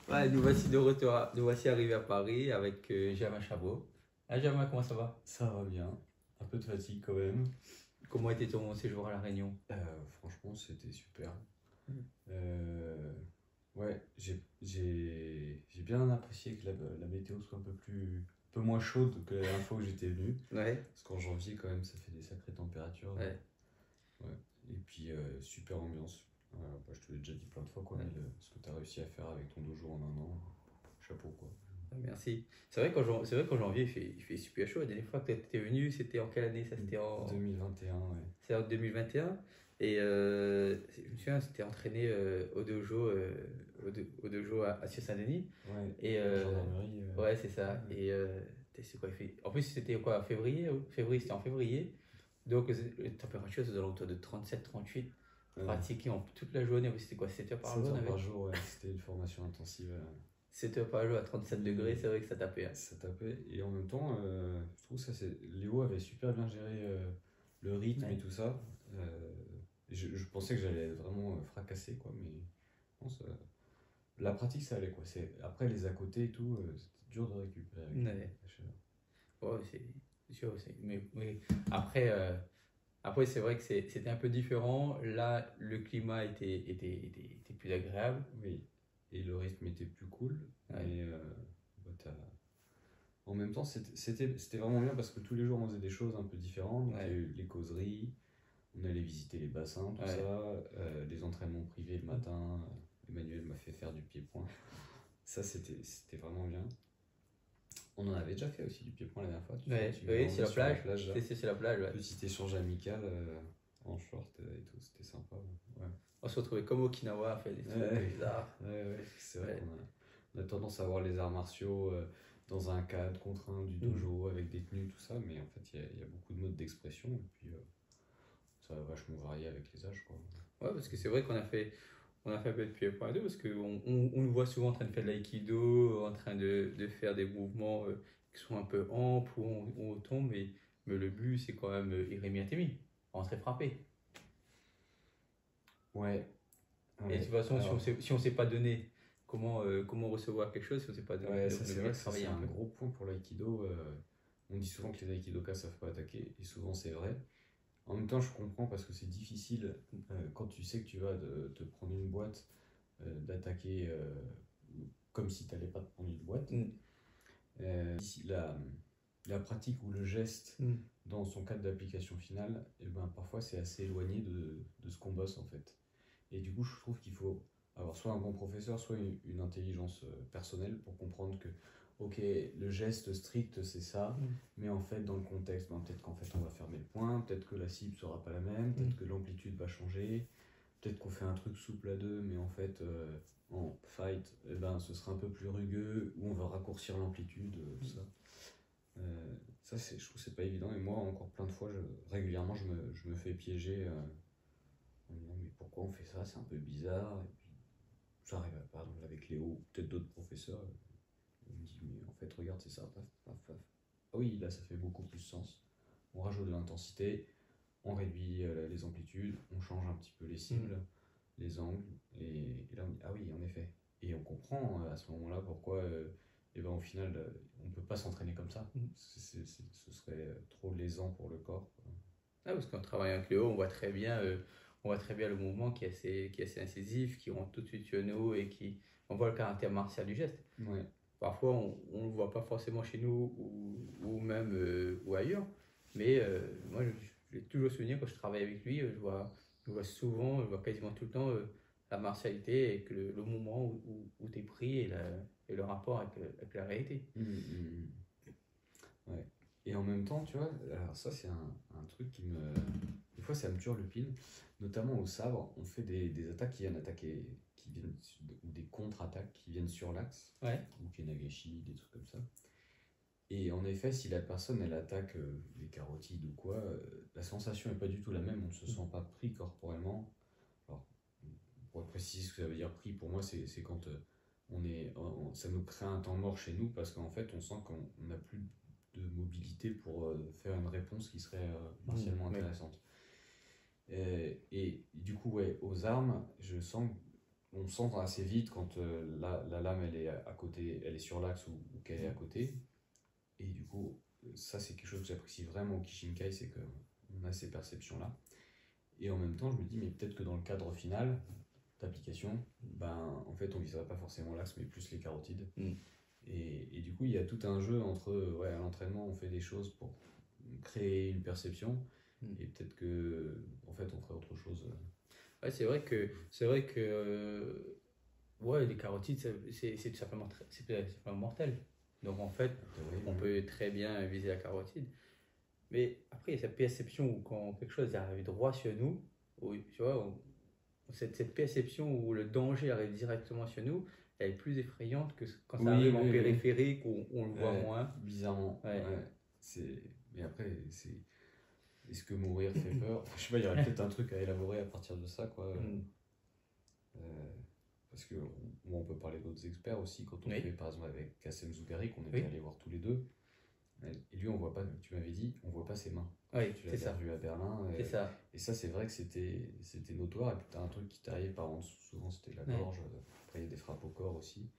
Ouais, nous voici de retour, nous voici arrivés à Paris avec Germain Chabot. Ah, Germain, comment ça va? Ça va bien, un peu de fatigue quand même. Comment était ton séjour à La Réunion? Franchement, c'était super. Mm. Euh, ouais, j'ai bien apprécié que la météo soit un peu moins chaude que la dernière fois où j'étais venu. Ouais, Parce qu'en janvier, quand même, ça fait des sacrées températures. ouais, Ouais. Et puis, super ambiance. Bah, je te l'ai déjà dit plein de fois, quoi, ouais. mais ce que tu as réussi à faire avec ton dojo en un an, chapeau, quoi. Merci. C'est vrai qu'en janvier, il fait super chaud. La dernière fois que tu étais venu, c'était en quelle année? Ça, c'était en, 2021, ouais. c'est en 2021. Et je me souviens, c'était entraîné au dojo à Saint-Denis. Ouais, Et gendarmerie. ouais, c'est ça. Ouais. Et c'est quoi, en plus, c'était quoi, février? Février, c'était en février. Donc, les températures, c'est aux alentours de 37-38. Ouais. Pratiqué en toute la journée. C'était quoi, 7 heures par 7 jour, on heures avait par jour, ouais, c'était une formation intensive. 7 heures par jour à 37 degrés, Mmh. c'est vrai que ça tapait, hein. Ça tapait. Et en même temps, je trouve ça, c'est. Léo avait super bien géré le rythme et Ouais. tout ça. Euh, je pensais que j'allais être vraiment fracassé, quoi, mais non, la pratique, ça allait, quoi. Après, les à côté et tout, c'était dur de récupérer avec Ouais. la chaleur. Ouais, c'est sûr aussi. Mais après, après c'est vrai que c'était un peu différent. Là, le climat était plus agréable. Oui, et le rythme était plus cool. Ouais. Et bah, en même temps, c'était vraiment bien parce que tous les jours, on faisait des choses un peu différentes. Donc, il y a Ouais. eu les causeries. On allait visiter les bassins, tout Ouais. ça, les entraînements privés le matin. Emmanuel m'a fait faire du pied-point. Ça, c'était vraiment bien. On en avait déjà fait aussi du pied-point la dernière fois. Ouais. Tu m'avais Oui, c'est emmené la sur la plage. plage là. C'est la plage, ouais. Petit échange amical en short et tout, c'était sympa. Ouais, On se retrouvait comme Okinawa à faire des trucs ouais, bizarres. ouais. C'est vrai Ouais. qu'on a tendance à voir les arts martiaux dans un cadre contraint du Mm. dojo avec des tenues, tout ça, mais en fait, il y a beaucoup de modes d'expression et puis ça va vachement varier avec les âges, quoi. Ouais, parce que c'est vrai on a fait un peu de pied-point et tout, parce qu'on nous voit souvent en train de faire de l'aïkido, en train de faire des mouvements qui sont un peu amples où on tombe, mais le but c'est quand même Iremi Atemi, rentrer frapper. Ouais, Et de toute ouais. façon, Alors, si on sait pas donner comment recevoir quelque chose, si on sait pas donner, ouais, le ça c'est mieux vrai de que ça travailler c'est un un peu. gros point pour l'aïkido. On dit souvent que les aïkidokas savent pas attaquer, et souvent c'est vrai. En même temps, je comprends parce que c'est difficile quand tu sais que tu vas te prendre une boîte, d'attaquer comme si tu n'allais pas te prendre une boîte. Mm. Ici, la pratique ou le geste Mm. dans son cadre d'application finale, et ben, parfois c'est assez éloigné de ce qu'on bosse en fait. Et du coup, je trouve qu'il faut avoir soit un bon professeur, soit une intelligence personnelle pour comprendre que, ok, le geste strict c'est ça, Mm. mais en fait, dans le contexte, ben, peut-être qu'en fait on va fermer le point, peut-être que la cible sera pas la même, Mm. peut-être que l'amplitude va changer, peut-être qu'on fait un truc souple à deux, mais en fait, en fight, eh ben, ce sera un peu plus rugueux, ou on va raccourcir l'amplitude, tout ça. Ça, je trouve que c'est pas évident, et moi, encore plein de fois, régulièrement, je me fais piéger en me disant, mais pourquoi on fait ça? C'est un peu bizarre. Et puis, j'arrive à, par exemple, avec Léo, ou peut-être d'autres professeurs, on me dit, mais en fait, regarde, c'est ça, paf, paf, paf. Ah oui, là, ça fait beaucoup plus sens. On rajoute de l'intensité, on réduit les amplitudes, on change un petit peu les cibles, les angles, et là, on dit, ah oui, en effet. Et on comprend à ce moment-là pourquoi, et ben, au final, on ne peut pas s'entraîner comme ça. Mm. Ce serait trop lésant pour le corps, quoi. Ah, parce qu'en travaillant avec Léo, on voit très bien le mouvement qui est assez incisif, qui rentre tout de suite sur nous et on voit le caractère martial du geste. Ouais. Parfois, on ne le voit pas forcément chez nous ou même ou ailleurs, mais moi, j'ai toujours souvenir quand je travaille avec lui, je vois souvent, je vois quasiment tout le temps la martialité et que le moment où tu es pris et le rapport avec la réalité. Ouais. Et en même temps, tu vois, alors ça c'est un truc qui me. Des fois ça me turlupine, notamment au sabre, on fait des attaques qui viennent attaquer, ou des contre-attaques qui viennent sur l'axe, Ouais. ou Kenagashi, des trucs comme ça. Et en effet, si la personne elle attaque les carotides ou quoi, la sensation n'est pas du tout la même, on ne se sent pas pris corporellement. Alors, pour préciser ce que ça veut dire pris, pour moi c'est quand ça nous crée un temps mort chez nous parce qu'en fait on sent qu'on n'a plus de mobilité pour faire une réponse qui serait martialement Ouais. intéressante. Et du coup, ouais, aux armes, je sens on sent assez vite quand la lame elle est à côté, elle est sur l'axe ou qu'elle est à côté. Et du coup, ça c'est quelque chose que j'apprécie vraiment au Kishinkai, c'est qu'on a ces perceptions-là. Et en même temps, je me dis, mais peut-être que dans le cadre final d'application, ben, en fait, on ne viserait pas forcément l'axe, mais plus les carotides. Et du coup, il y a tout un jeu entre, ouais, à l'entraînement, on fait des choses pour créer une perception, et peut-être que, en fait, on ferait autre chose. Ouais, c'est vrai que ouais, les carotides, c'est tout simplement, c'est tout simplement mortel. Donc en fait, on peut très bien viser la carotide. Mais après, il y a cette perception où quand quelque chose arrive droit sur nous, où, tu vois, cette perception où le danger arrive directement sur nous, elle est plus effrayante que quand ça arrive en périphérique où on le voit moins. Bizarrement. Ouais. Mais après, est-ce que mourir fait peur? Je sais pas, il y aurait peut-être un truc à élaborer à partir de ça, quoi. Parce que on peut parler d'autres experts aussi, quand on fait par exemple avec Kassem Zougari, qu'on était allé voir tous les deux. Et lui, on voit pas, tu m'avais dit, on voit pas ses mains. Oui, tu l'avais revu à Berlin. C'est ça. Et ça, c'est vrai que c'était notoire. Et puis, tu as un truc qui t'arrivait par en dessous, souvent c'était la gorge. Après, il y a des frappes au corps aussi.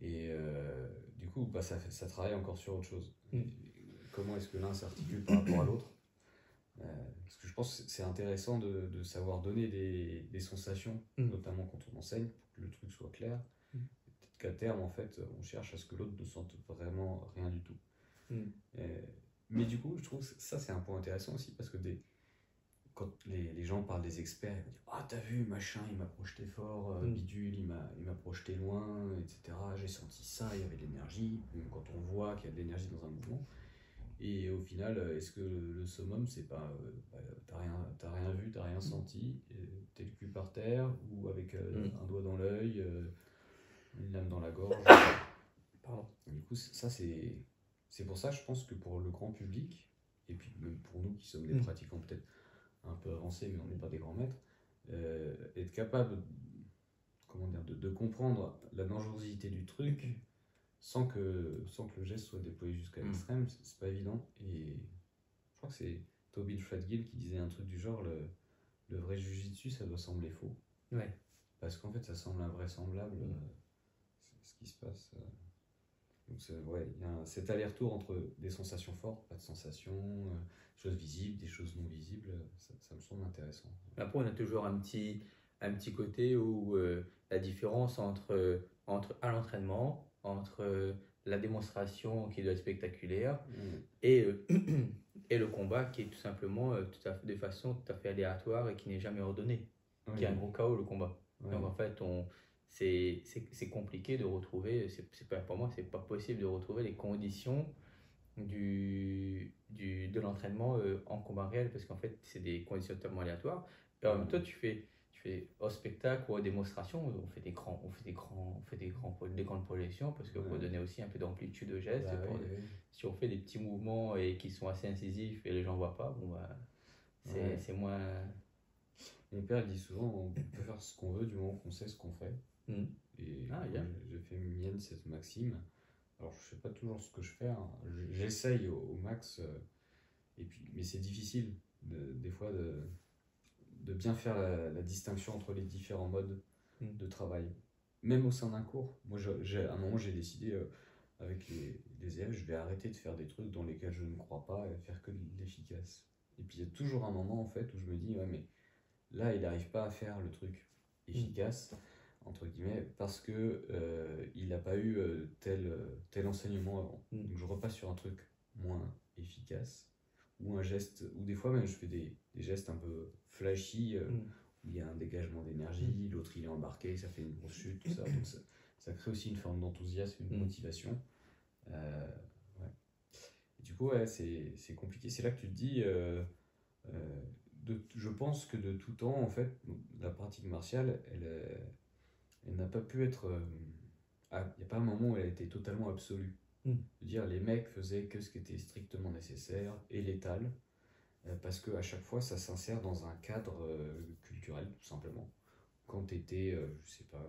Et du coup, bah, ça travaille encore sur autre chose. Comment est-ce que l'un s'articule par rapport à l'autre? Parce que je pense que c'est intéressant de savoir donner des sensations, notamment quand on enseigne, pour que le truc soit clair. Peut-être qu'à terme, en fait, on cherche à ce que l'autre ne sente vraiment rien du tout. Mais du coup, je trouve que ça, c'est un point intéressant aussi, parce que quand les gens parlent des experts, ils vont dire « Ah, t'as vu, machin, il m'a projeté fort, bidule, il m'a projeté loin, etc. J'ai senti ça, il y avait de l'énergie. » Quand on voit qu'il y a de l'énergie dans un mouvement. Et au final, est-ce que le summum, c'est pas t'as rien vu, t'as rien senti, t'es le cul par terre, ou avec un doigt dans l'œil, une lame dans la gorge. Pardon. Du coup, ça, c'est pour ça, je pense que pour le grand public, et puis même pour nous qui sommes des pratiquants peut-être un peu avancés, mais on n'est pas des grands maîtres, être capable de comprendre la dangerosité du truc sans que le geste soit déployé jusqu'à l'extrême, c'est pas évident. Et je crois que c'est Tobin Flatgill qui disait un truc du genre, le vrai jujitsu, ça doit sembler faux. Parce qu'en fait, ça semble invraisemblable ce qui se passe. Donc il y a cet aller-retour entre des sensations fortes, pas de sensations, choses visibles, des choses non visibles, ça me semble intéressant. Après, on a toujours un petit côté où la différence entre à l'entraînement, entre la démonstration qui doit être spectaculaire et le combat qui est tout simplement de façon tout à fait aléatoire et qui n'est jamais ordonné, qui est un gros chaos le combat. Donc en fait, c'est compliqué de retrouver, pour moi, c'est pas possible de retrouver les conditions de l'entraînement en combat réel parce qu'en fait, c'est des conditions totalement aléatoires. Et en même temps, tu fais au spectacle ou aux démonstrations, on fait des grandes projections parce qu'on peut donner aussi un peu d'amplitude au geste. Si on fait des petits mouvements et qui sont assez incisifs et les gens ne voient pas, bon bah, c'est moins. Mon père dit souvent on peut faire ce qu'on veut du moment qu'on sait ce qu'on fait. Et j'ai fait mienne cette maxime. Alors je sais pas toujours ce que je fais, hein. J'essaye au max, mais c'est difficile des fois de bien faire la distinction entre les différents modes de travail. Même au sein d'un cours, moi à un moment j'ai décidé avec les élèves, je vais arrêter de faire des trucs dans lesquels je ne crois pas et faire que de l'efficace. Et puis il y a toujours un moment en fait où je me dis ouais mais là il n'arrive pas à faire le truc efficace entre guillemets parce que il n'a pas eu tel enseignement avant. Donc je repasse sur un truc moins efficace ou un geste, ou des fois même je fais des gestes un peu flashy où il y a un dégagement d'énergie, l'autre il est embarqué, ça fait une grosse chute, tout ça. Donc ça crée aussi une forme d'enthousiasme, une motivation. Et du coup c'est compliqué, c'est là que tu te dis je pense que de tout temps en fait la pratique martiale elle n'a pas pu être il n'y a pas un moment où elle a été totalement absolue. Je veux dire, les mecs faisaient que ce qui était strictement nécessaire et létal, parce qu'à chaque fois, ça s'insère dans un cadre culturel, tout simplement. Quand tu étais, je sais pas,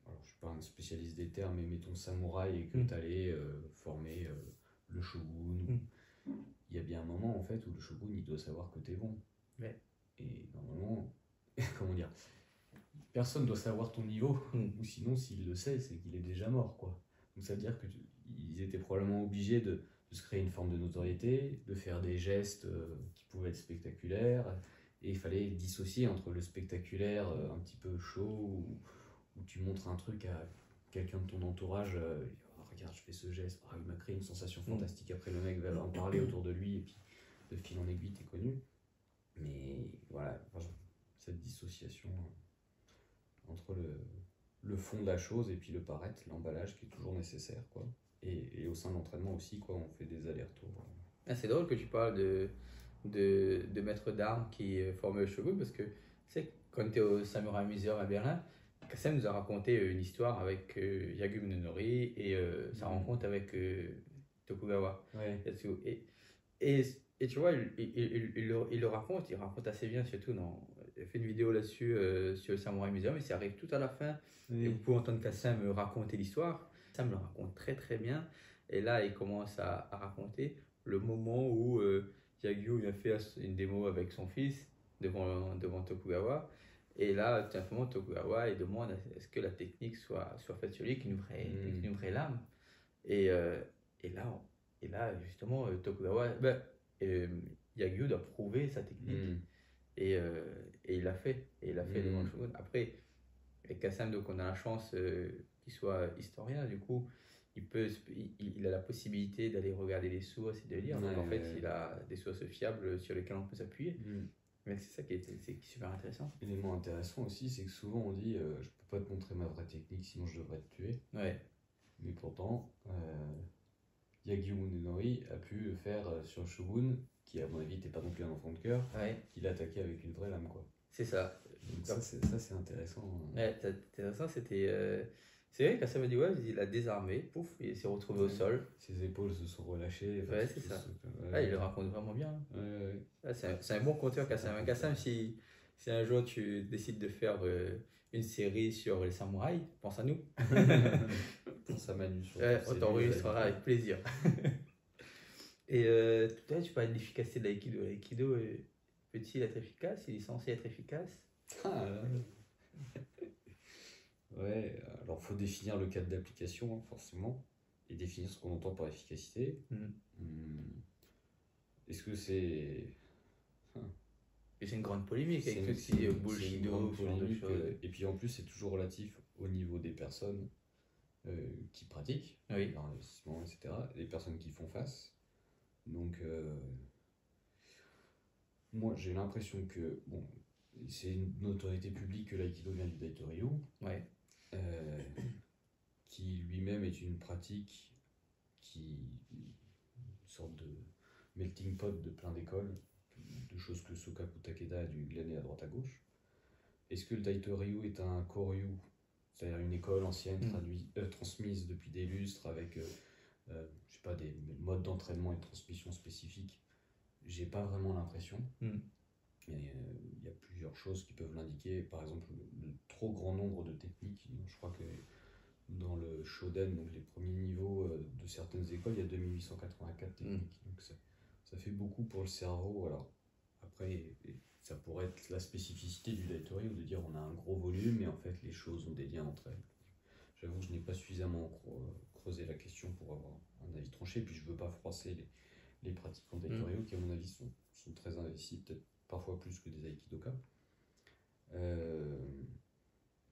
alors je suis pas un spécialiste des termes, mais mettons samouraï et que tu allais former le shogun, il y a bien un moment en fait où le shogun il doit savoir que tu es bon. Et normalement, comment dire, personne doit savoir ton niveau, Mm. ou sinon s'il le sait, c'est qu'il est déjà mort, quoi. Donc ça veut dire qu'ils étaient probablement obligés de se créer une forme de notoriété, de faire des gestes qui pouvaient être spectaculaires, et il fallait dissocier entre le spectaculaire un petit peu chaud, où tu montres un truc à quelqu'un de ton entourage, oh, regarde, je fais ce geste, oh, il m'a créé une sensation fantastique, après le mec va en parler autour de lui, et puis de fil en aiguille, t'es connu. Mais voilà, cette dissociation entre le fond de la chose et puis le paraître, l'emballage qui est toujours nécessaire, quoi. Et au sein de l'entraînement aussi, quoi, on fait des allers-retours. Ah, c'est drôle que tu parles de maître d'armes qui forme le shogun parce que tu sais, quand tu étais au Samurai Museum à Berlin, Kassem nous a raconté une histoire avec Yagyu Munenori et sa rencontre avec Tokugawa. Ouais. Yatsuo. Et tu vois, il le raconte, il raconte assez bien, surtout dans. Il a fait une vidéo là-dessus sur le Samurai Museum et ça arrive tout à la fin. Et vous pouvez entendre Kassem raconter l'histoire. Kassem le raconte très très bien. Et là, il commence à raconter le moment où Yagyu vient faire une démo avec son fils devant Tokugawa. Et là, tout simplement, Tokugawa il demande est-ce que la technique soit faite sur lui avec une vraie lame. Et, et, là, et là, justement, Tokugawa, Yagyu doit prouver sa technique. Et il l'a fait. Et il l'a fait devant le shogun. Après, avec Kassem, donc on a la chance qu'il soit historien, du coup, il a la possibilité d'aller regarder les sources et de lire. Donc en fait, il a des sources fiables sur lesquelles on peut s'appuyer. Mais c'est ça qui est super intéressant. L'élément intéressant aussi, c'est que souvent on dit je peux pas te montrer ma vraie technique, sinon je devrais te tuer. Ouais. Mais pourtant, Yagyu Munenori a pu le faire sur Shogun, qui à mon avis n'était pas non plus un enfant de cœur, qu'il a attaqué avec une vraie lame, quoi. C'est ça. Donc ça c'est intéressant. Ouais, intéressant, c'était. C'est vrai, quand ça m'a dit, ouais, il a désarmé, pouf, il s'est retrouvé au sol. Ses épaules se sont relâchées. Ouais, c'est ça. Il le raconte vraiment bien. Ouais. C'est un bon conteur, Kassem. Kassem, si un jour tu décides de faire une série sur les samouraïs, pense à nous. Pense à Manu. On t'enregistrera avec plaisir. Et tout à l'heure, tu parlais de l'efficacité de l'aïkido. L'aïkido, peut-il être efficace? Il est censé être efficace? Ouais, alors faut définir le cadre d'application, hein, forcément, et définir ce qu'on entend par efficacité. Est-ce que c'est. Et c'est une grande polémique avec tout ce qui est bullshido, et puis en plus, c'est toujours relatif au niveau des personnes qui pratiquent, l'investissement, etc., les personnes qui font face. Donc, moi j'ai l'impression que, bon, c'est une notoriété publique que l'aïkido vient du Daitoryu, qui lui-même est une pratique une sorte de melting pot de plein d'écoles, de choses que Sokaku Takeda a dû glaner à droite à gauche. Est-ce que le Daitoryu est un Koryu, c'est-à-dire une école ancienne transmise depuis des lustres avec je sais pas, des modes d'entraînement et de transmission spécifiques? J'ai pas vraiment l'impression. Il y a plusieurs choses qui peuvent l'indiquer, par exemple le trop grand nombre de techniques. Je crois que dans le Shoden, donc les premiers niveaux de certaines écoles, il y a 2884 techniques. Donc ça fait beaucoup pour le cerveau. Alors après, ça pourrait être la spécificité du Daitoryu de dire on a un gros volume et en fait les choses ont des liens entre elles. J'avoue que je n'ai pas suffisamment creusé la question pour avoir un avis tranché, puis je veux pas froisser les pratiquants Daitoryu qui à mon avis sont très investis, peut-être parfois plus que des aikidoka.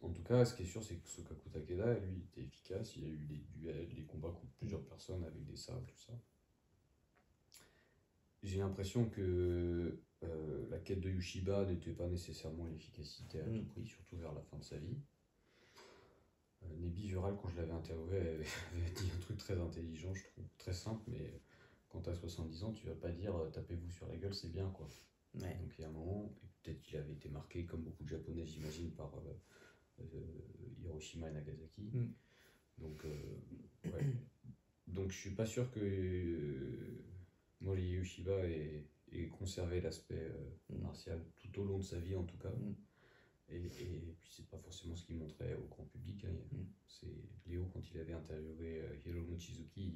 En tout cas, ce qui est sûr, c'est que Sokaku Takeda, lui, était efficace. Il y a eu des duels, des combats contre plusieurs personnes avec des sabres, tout ça. J'ai l'impression que la quête de Yushiba n'était pas nécessairement l'efficacité à tout prix, surtout vers la fin de sa vie. Nebi Vural, quand je l'avais interviewé, avait dit un truc très intelligent, je trouve, très simple, mais quand tu as 70 ans, tu vas pas dire tapez-vous sur la gueule, c'est bien, quoi. Donc il y a un moment, et peut-être qu'il avait été marqué, comme beaucoup de Japonais, j'imagine, par Hiroshima et Nagasaki. Donc, Donc je suis pas sûr que Mori Yushiba ait conservé l'aspect martial tout au long de sa vie, en tout cas. Et puis c'est pas forcément ce qu'il montrait au grand public. C'est Léo, quand il avait interviewé Hiro Mochizuki,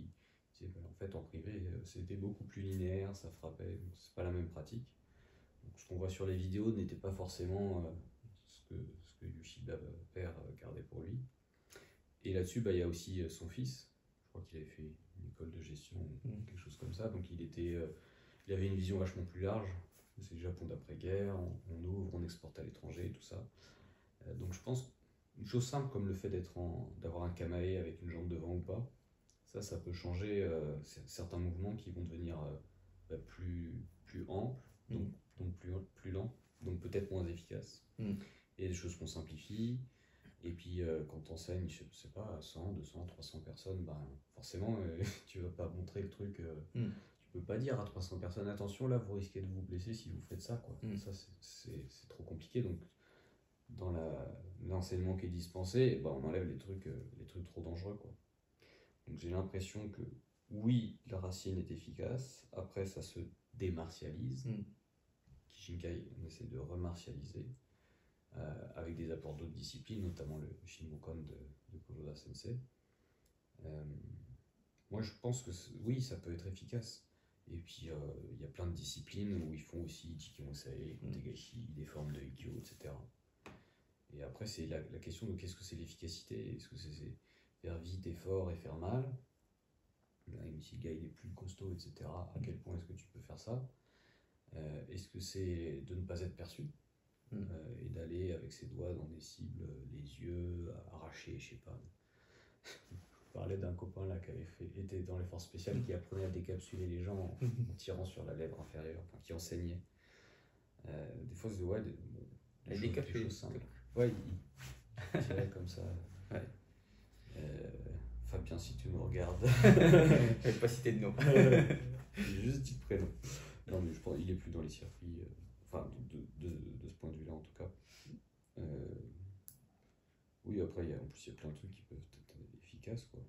il disait en fait en privé c'était beaucoup plus linéaire, ça frappait, c'est pas la même pratique. Donc, ce qu'on voit sur les vidéos n'était pas forcément ce que que Yoshida père gardait pour lui. Et là-dessus, il y a aussi son fils. Je crois qu'il avait fait une école de gestion, quelque chose comme ça. Donc il avait une vision vachement plus large. C'est le Japon d'après-guerre, on ouvre, on exporte à l'étranger, tout ça. Donc je pense une chose simple comme le fait d'avoir un kamae avec une jambe devant ou pas, ça peut changer certains mouvements qui vont devenir plus amples, donc plus lents, donc peut-être moins efficaces. Et des choses qu'on simplifie. Et puis quand on enseigne, je sais pas, à 100, 200, 300 personnes, forcément tu vas pas montrer le truc. Tu peux pas dire à 300 personnes, attention là, vous risquez de vous blesser si vous faites ça, quoi. Ça c'est trop compliqué. Donc dans l'enseignement qui est dispensé, on enlève les trucs trop dangereux, quoi. Donc j'ai l'impression que oui, la racine est efficace, après ça se démartialise. Kishinkai, on essaie de remartialiser avec des apports d'autres disciplines, notamment le Shinbokan de Kuroda Sensei. Moi je pense que oui, ça peut être efficace. Et puis il y a plein de disciplines où ils font aussi Jikimosai, Kotegaeshi, des formes de Ikkyo, etc. Et après c'est la question de qu'est-ce que c'est l'efficacité. Est-ce que c'est faire vite et fort et faire mal? Même si le gars il est plus costaud, etc. À quel point est-ce que tu peux faire ça? Est-ce que c'est de ne pas être perçu et d'aller avec ses doigts dans des cibles, les yeux, arrachés, je sais pas. Je parlais d'un copain là qui était dans les forces spéciales qui apprenait à décapsuler les gens en tirant sur la lèvre inférieure, enfin, qui enseignait. Des fois, des choses simples. Ouais, il tirait comme ça. Ouais. Fabien, si tu me regardes. Je vais pas citer de nom. J'ai juste dit le prénom. Non, mais je pense qu'il est plus dans les circuits, enfin, de ce point de vue-là en tout cas. Oui, après, en plus, il y a plein de trucs qui peuvent être efficaces, quoi.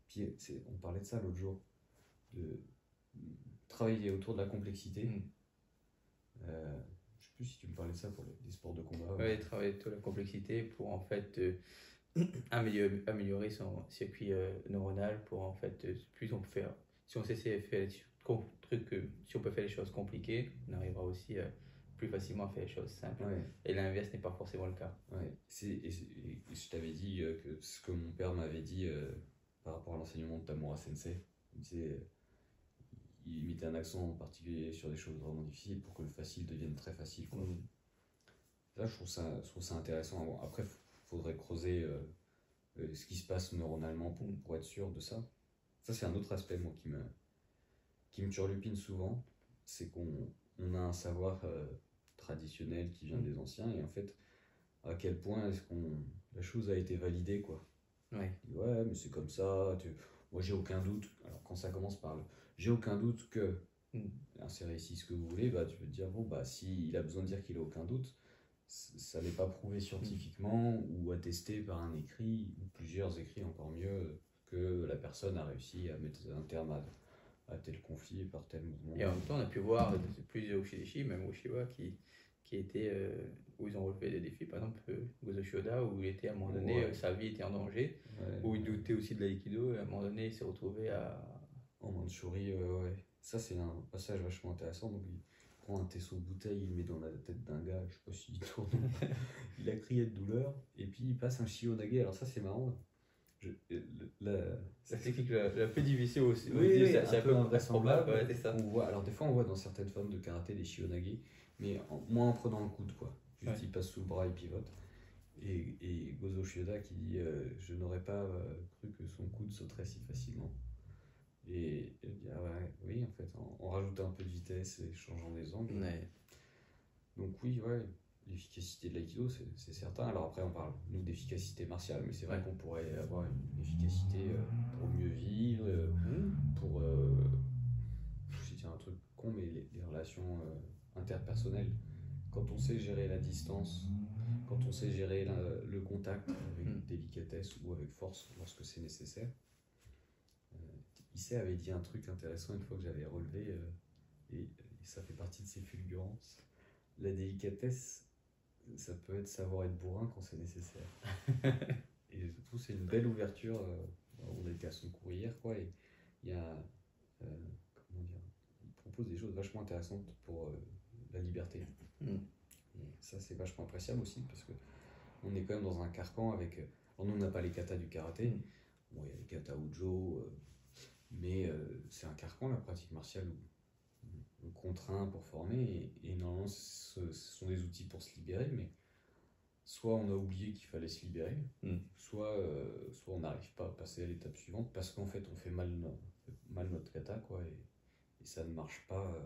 Puis, on parlait de ça l'autre jour, de travailler autour de la complexité. Je sais plus si tu me parlais de ça pour les sports de combat. Oui, travailler autour de la complexité pour en fait améliorer son circuit neuronal pour en fait plus on peut faire, si on sait faire si on peut faire les choses compliquées, on arrivera aussi plus facilement à faire les choses simples. Et l'inverse n'est pas forcément le cas. Et je t'avais dit que ce que mon père m'avait dit par rapport à l'enseignement de Tamura Sensei, il mettait un accent en particulier sur des choses vraiment difficiles pour que le facile devienne très facile, quoi. Là je trouve ça intéressant. Après faudrait creuser ce qui se passe neuronalement pour être sûr de ça. Ça c'est un autre aspect moi qui me turlupine souvent, c'est qu'on a un savoir traditionnel qui vient des anciens, et en fait à quel point est-ce la chose a été validée, quoi. Ouais, mais c'est comme ça, moi j'ai aucun doute. Alors quand ça commence par j'ai aucun doute que insérez ici ce que vous voulez, tu peux te dire s'il a besoin de dire qu'il a aucun doute, ça n'est pas prouvé scientifiquement ou attesté par un écrit ou plusieurs écrits, encore mieux, que la personne a réussi à mettre un terme à tel conflit par tel mouvement. Et en même temps, on a pu voir plusieurs Ushishi, même Ushiwa, qui étaient où ils ont relevé des défis, par exemple Gozo Shioda, où il était à un moment donné, sa vie était en danger, où il doutait aussi de l'aïkido, et à un moment donné, il s'est retrouvé en Mandchourie. Ça, c'est un passage vachement intéressant. Donc, il prend un tesseau de bouteille, il le met dans la tête d'un gars, je sais pas s'il tourne. Il a crié de douleur, et puis il passe un Shio-dage. Alors, ça, c'est marrant. La technique la plus difficile aussi. C'est un peu invraisemblable. C'est ça. Alors, des fois, on voit dans certaines formes de karaté des Shio-dage, mais moins en prenant le coude, quoi. Juste, il passe sous le bras, il pivote. Et Gozo Shioda qui dit je n'aurais pas cru que son coude sauterait si facilement. Et dit oui, en fait, en rajoutant un peu de vitesse et changeant les angles. Donc, oui, l'efficacité de l'aïkido, c'est certain. Alors, après, on parle, nous, d'efficacité martiale, mais c'est vrai qu'on pourrait avoir une efficacité pour mieux vivre, pour. Je vais dire un truc con, mais les relations interpersonnelles. Quand on sait gérer la distance, quand on sait gérer le contact avec délicatesse ou avec force lorsque c'est nécessaire. Issei avait dit un truc intéressant une fois que j'avais relevé, et ça fait partie de ses fulgurances. La délicatesse, ça peut être savoir être bourrin quand c'est nécessaire. Et je trouve que c'est une belle ouverture. On était à son cours hier, quoi, et il y a. Comment dire, il propose des choses vachement intéressantes pour la liberté. Et ça, c'est vachement appréciable aussi, parce que on est quand même dans un carcan avec. Alors nous, on n'a pas les katas du karaté. Bon, il y a les katas Ujo, mais c'est un carcan, la pratique martiale, où on contraint pour former. Et normalement, ce sont des outils pour se libérer, mais soit on a oublié qu'il fallait se libérer, soit on n'arrive pas à passer à l'étape suivante parce qu'en fait, on fait mal notre kata, quoi, et ça ne marche pas.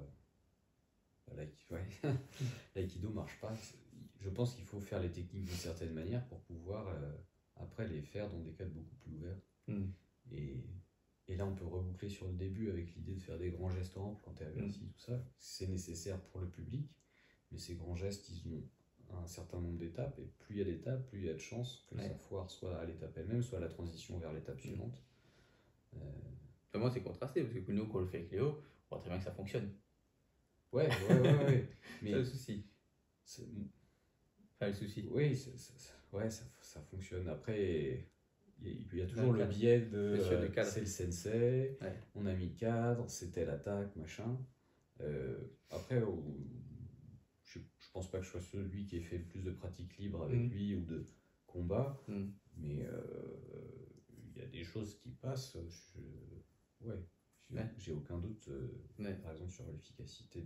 L'aïkido marche pas. Je pense qu'il faut faire les techniques d'une certaine manière pour pouvoir après les faire dans des cadres beaucoup plus ouverts. Et, et là, on peut reboucler sur le début avec l'idée de faire des grands gestes amples quand tu es averti, tout ça. C'est nécessaire pour le public, mais ces grands gestes, ils ont un certain nombre d'étapes, et plus il y a d'étapes, plus il y a de chances que ça foire soit à l'étape elle-même, soit à la transition vers l'étape suivante. Vraiment, c'est contrasté, parce que nous, quand on le fait avec Léo, on voit très bien que ça fonctionne. Ouais. Mais c'est le souci. Enfin, le souci. Oui, ça fonctionne. Après, il y a toujours le biais de c'est le sensei, on a mis le cadre, c'était l'attaque, machin. Après, je pense pas que je sois celui qui ait fait le plus de pratiques libres avec lui ou de combat, mais il y a des choses qui passent. J'ai aucun doute, par exemple, sur l'efficacité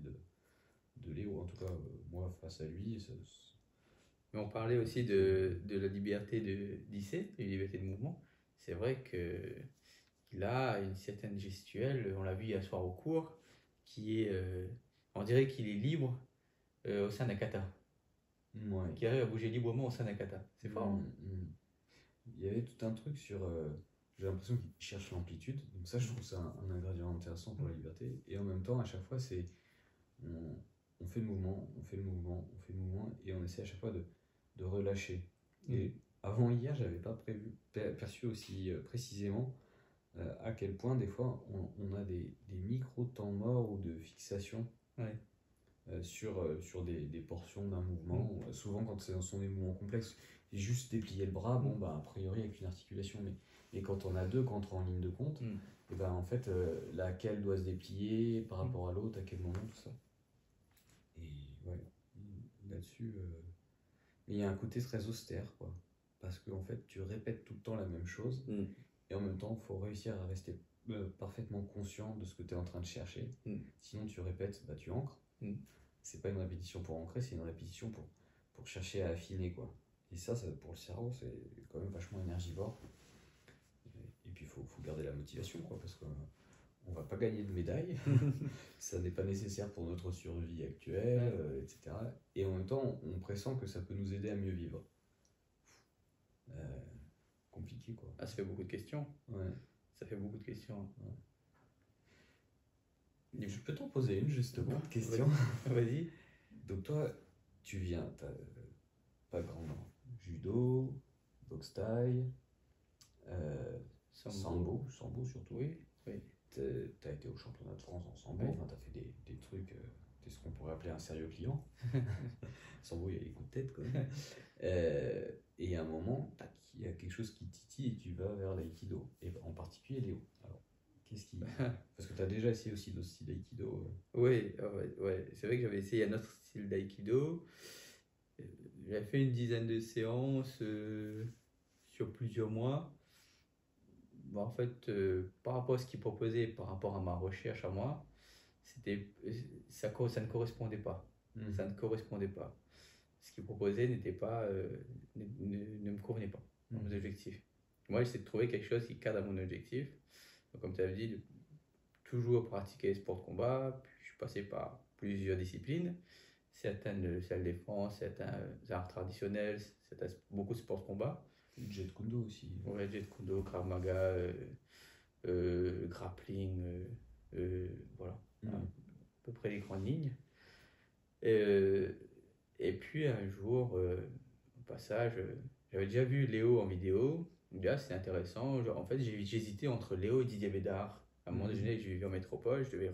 de Léo. En tout cas, moi, face à lui, mais on parlait aussi de la liberté d'Issei, de liberté de mouvement. C'est vrai qu'il a une certaine gestuelle, on l'a vu hier soir au cours, qui est, on dirait qu'il est libre au sein d'un kata. Qui arrive à bouger librement au sein d'un kata. C'est fort. Hein. Il y avait tout un truc sur. J'ai l'impression qu'il cherche l'amplitude. Donc, ça, je trouve ça un ingrédient intéressant pour la liberté. Et en même temps, à chaque fois, c'est. On fait le mouvement, et on essaie à chaque fois de relâcher. Et avant hier, j'avais pas perçu aussi précisément à quel point des fois on a des micro-temps morts ou de fixation sur des portions d'un mouvement. Souvent, quand ce sont des mouvements complexes, juste déplier le bras, a priori avec une articulation, mais quand on a deux qui entrent en ligne de compte, et ben en fait, laquelle doit se déplier par rapport à l'autre, à quel moment, tout ça. Et là-dessus, il y a un côté très austère, quoi. Parce qu'en fait, tu répètes tout le temps la même chose, et en même temps, il faut réussir à rester parfaitement conscient de ce que tu es en train de chercher. Sinon, tu répètes, tu ancres. C'est pas une répétition pour ancrer, c'est une répétition pour chercher à affiner, quoi. Et ça, pour le cerveau, c'est quand même vachement énergivore. Et puis, il faut garder la motivation, quoi, parce qu'on va pas gagner de médaille. Ça n'est pas nécessaire pour notre survie actuelle, etc. Et en même temps, on pressent que ça peut nous aider à mieux vivre. Compliqué, quoi. Ah, ça fait beaucoup de questions. Ça fait beaucoup de questions. Je peux t'en poser une, justement, de question. Vas-y. Donc toi, tu viens, t'as pas grand judo, boxe thaï, sambo surtout. Oui. T'as été au championnat de France en sambo, t'as fait des trucs, t'es ce qu'on pourrait appeler un sérieux client. Sambo, il y a les coups de tête, quoi. Et à un moment, il y a quelque chose qui titille et tu vas vers l'aïkido, et en particulier Léo. Alors, qu'est-ce qui... Parce que tu as déjà essayé aussi d'autres styles d'aïkido. Oui, c'est vrai que j'avais essayé un autre style d'aïkido. J'avais fait une dizaine de séances sur plusieurs mois. Bon, en fait, par rapport à ce qu'il proposait, par rapport à ma recherche à moi, ça ne correspondait pas. Ça ne correspondait pas. Ce qu'il proposait ne me convenait pas à mon objectif. Moi, j'essaie de trouver quelque chose qui cadre à mon objectif. Donc, comme tu avais dit, toujours pratiquer les sports de combat. Puis, je suis passé par plusieurs disciplines. Certaines self-défense, certains arts traditionnels, beaucoup de sports de combat. Jeet Kune Do aussi. Ouais, Jeet Kune Do, Krav Maga, grappling, voilà. À peu près les grandes lignes. Et puis un jour, au passage, j'avais déjà vu Léo en vidéo. Là, c'est intéressant. En fait, j'hésitais entre Léo et Didier Bédard. À un moment donné, je vivais en métropole, je devais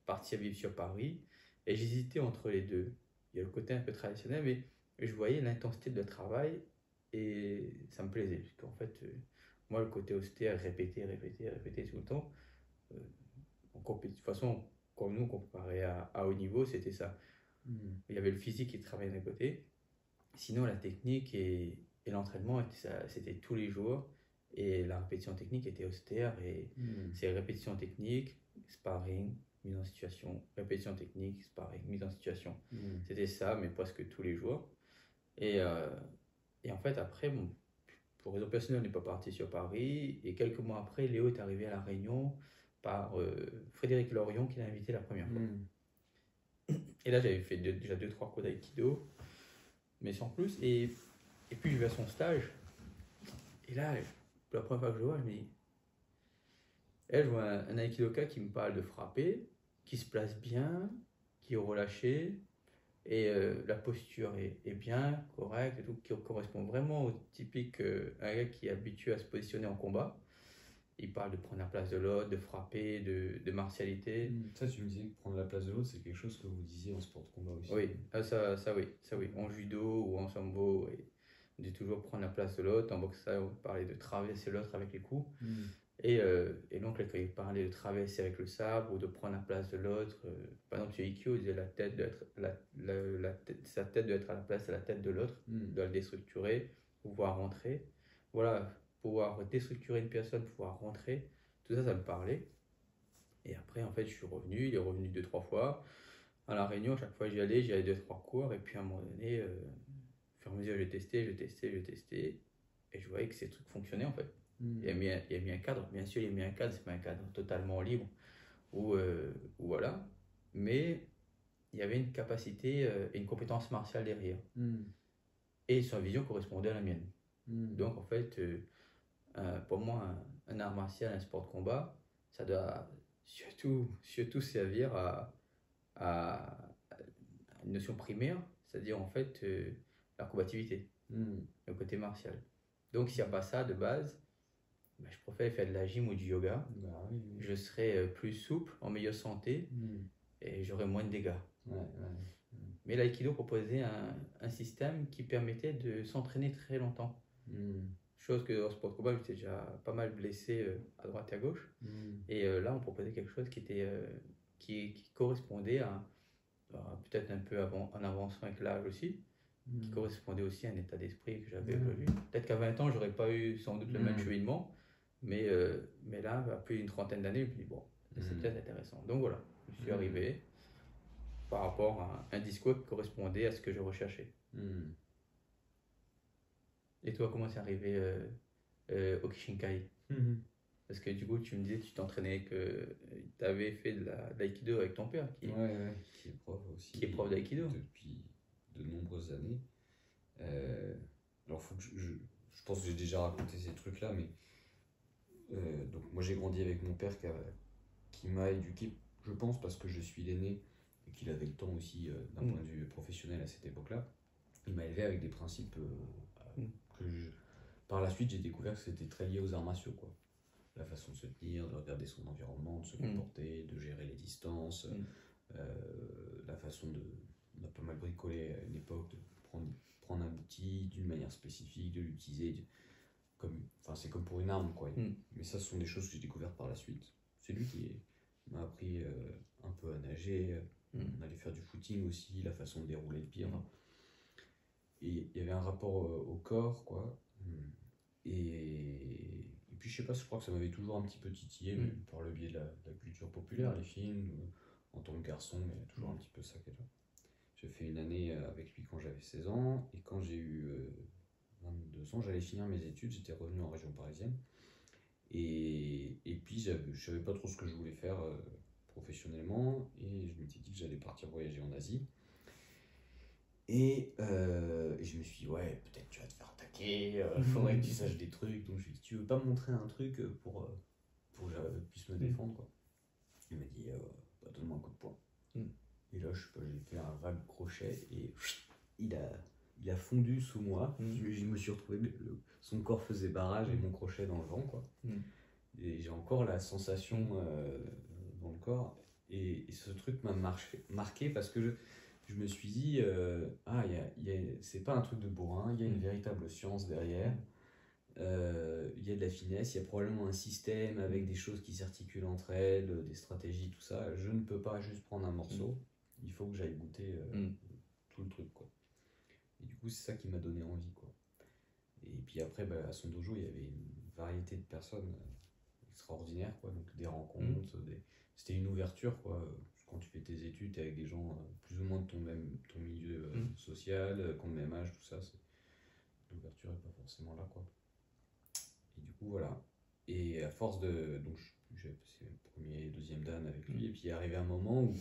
partir vivre sur Paris. Et j'hésitais entre les deux. Il y a le côté un peu traditionnel, mais je voyais l'intensité de leur travail et ça me plaisait. Parce qu'en fait, moi, le côté austère, répéter tout le temps, de toute façon, comme nous, comparé à haut niveau, c'était ça. Il y avait le physique qui travaillait d'un côté. Sinon, la technique Et l'entraînement, c'était tous les jours. Et la répétition technique était austère. Et c'est répétition technique, sparring, mise en situation, répétition technique, sparring, mise en situation. C'était ça, mais presque tous les jours. Et, et en fait, après, bon, pour raison personnelle, on n'est pas parti sur Paris. Et quelques mois après, Léo est arrivé à La Réunion par Frédéric Lorion qui l'a invité la première fois. Et là, j'avais fait déjà 2-3 cours d'aïkido, mais sans plus. Et puis, je vais à son stage. Et là, pour la première fois que je le vois, je me dis, je vois un aïkidoka qui me parle de frapper, qui se place bien, qui est relâché, et la posture est bien, correcte, et tout, qui correspond vraiment au typique, un gars qui est habitué à se positionner en combat. Il parle de prendre la place de l'autre, de frapper, de martialité. Ça, tu me disais que prendre la place de l'autre, c'est quelque chose que vous disiez en sport de combat aussi. Oui, ça oui. En judo ou en sambo, on dit toujours prendre la place de l'autre. En boxe, ça, on parlait de traverser l'autre avec les coups. Et donc, là, quand il parlait de traverser avec le sabre ou de prendre la place de l'autre, par exemple, chez Ikkyo, il disait sa tête doit être à la place de la tête de l'autre, doit le déstructurer, pouvoir rentrer. Voilà, pouvoir déstructurer une personne, pouvoir rentrer, tout ça, ça me parlait. Et après, en fait, je suis revenu, il est revenu 2-3 fois. À La Réunion, à chaque fois j'y allais 2-3 cours, et puis à un moment donné, au fur et à mesure, je testais, et je voyais que ces trucs fonctionnaient en fait. Il a mis un cadre, bien sûr, il a mis un cadre, c'est pas un cadre totalement libre, ou voilà, mais il y avait une capacité et une compétence martiale derrière. Et sa vision correspondait à la mienne. Donc en fait, pour moi, un art martial, un sport de combat, ça doit surtout servir à une notion primaire, c'est-à-dire en fait la combativité, le côté martial. Donc s'il n'y a pas ça de base, je préfère faire de la gym ou du yoga. Je serai plus souple, en meilleure santé, et j'aurai moins de dégâts. Mais l'aïkido proposait un système qui permettait de s'entraîner très longtemps. Chose que dans sport de combat, j'étais déjà pas mal blessé à droite et à gauche. Et là, on proposait quelque chose qui correspondait à peut-être un peu en avançant avec l'âge aussi, qui correspondait aussi à un état d'esprit que j'avais aujourd'hui. Peut-être qu'à 20 ans, j'aurais pas eu sans doute le même cheminement, mais là, à plus d'une trentaine d'années, je me dis, bon, c'est peut-être intéressant. Donc voilà, je suis arrivé par rapport à un discours qui correspondait à ce que je recherchais. Et toi, comment c'est arrivé au Kishinkai? Parce que du coup, tu me disais que tu t'entraînais, que tu avais fait de l'aïkido avec ton père, qui est prof aussi. Qui est prof d'aïkido. Depuis de nombreuses années. Alors, faut que je pense que j'ai déjà raconté ces trucs-là, mais donc moi j'ai grandi avec mon père qui m'a éduqué, je pense, parce que je suis l'aîné et qu'il avait le temps aussi d'un point de vue professionnel à cette époque-là. Il m'a élevé avec des principes par la suite j'ai découvert que c'était très lié aux arts martiaux, quoi. La façon de se tenir, de regarder son environnement, de se comporter, de gérer les distances, la façon de... On a pas mal bricolé à une époque, de prendre un outil d'une manière spécifique, de l'utiliser c'est comme pour une arme, quoi. Mais ça, ce sont des choses que j'ai découvertes par la suite. C'est lui qui m'a appris un peu à nager, on allait faire du footing aussi, la façon de dérouler le pied. Et il y avait un rapport au corps, quoi. Et puis je sais pas, je crois que ça m'avait toujours un petit peu titillé, par le biais de la culture populaire, les films, en tant que garçon, mais il y a toujours un petit peu ça qui est là. J'ai fait une année avec lui quand j'avais 16 ans, et quand j'ai eu 22 ans, j'allais finir mes études, j'étais revenu en région parisienne. Et puis je savais pas trop ce que je voulais faire professionnellement, et je m'étais dit que j'allais partir voyager en Asie. Et je me suis dit, ouais, peut-être tu vas te faire attaquer, faudrait que tu saches des trucs. Donc je lui ai dit, tu veux pas me montrer un truc pour que je puisse me défendre, quoi. Il m'a dit, donne-moi un coup de poing. Et là, je sais pas, j'ai fait un vague crochet et il a fondu sous moi. Je me suis retrouvé, son corps faisait barrage et mon crochet dans le vent, quoi. Et j'ai encore la sensation dans le corps. Et ce truc m'a marqué parce que je me suis dit, c'est pas un truc de bourrin, il y a une véritable science derrière, il y a de la finesse, il y a probablement un système avec des choses qui s'articulent entre elles, des stratégies, tout ça. Je ne peux pas juste prendre un morceau, il faut que j'aille goûter tout le truc, quoi. Et du coup, c'est ça qui m'a donné envie, quoi. Et puis après, bah, à son dojo, il y avait une variété de personnes extraordinaires, quoi. Donc des rencontres, c'était une ouverture, quoi. Quand tu fais tes études, t'es avec des gens plus ou moins de ton milieu social, qui ont le même âge, tout ça. L'ouverture n'est pas forcément là, quoi. Et du coup, voilà. Et à force de. Donc, j'ai passé le premier et deuxième dan avec lui. Et puis, il est arrivé un moment où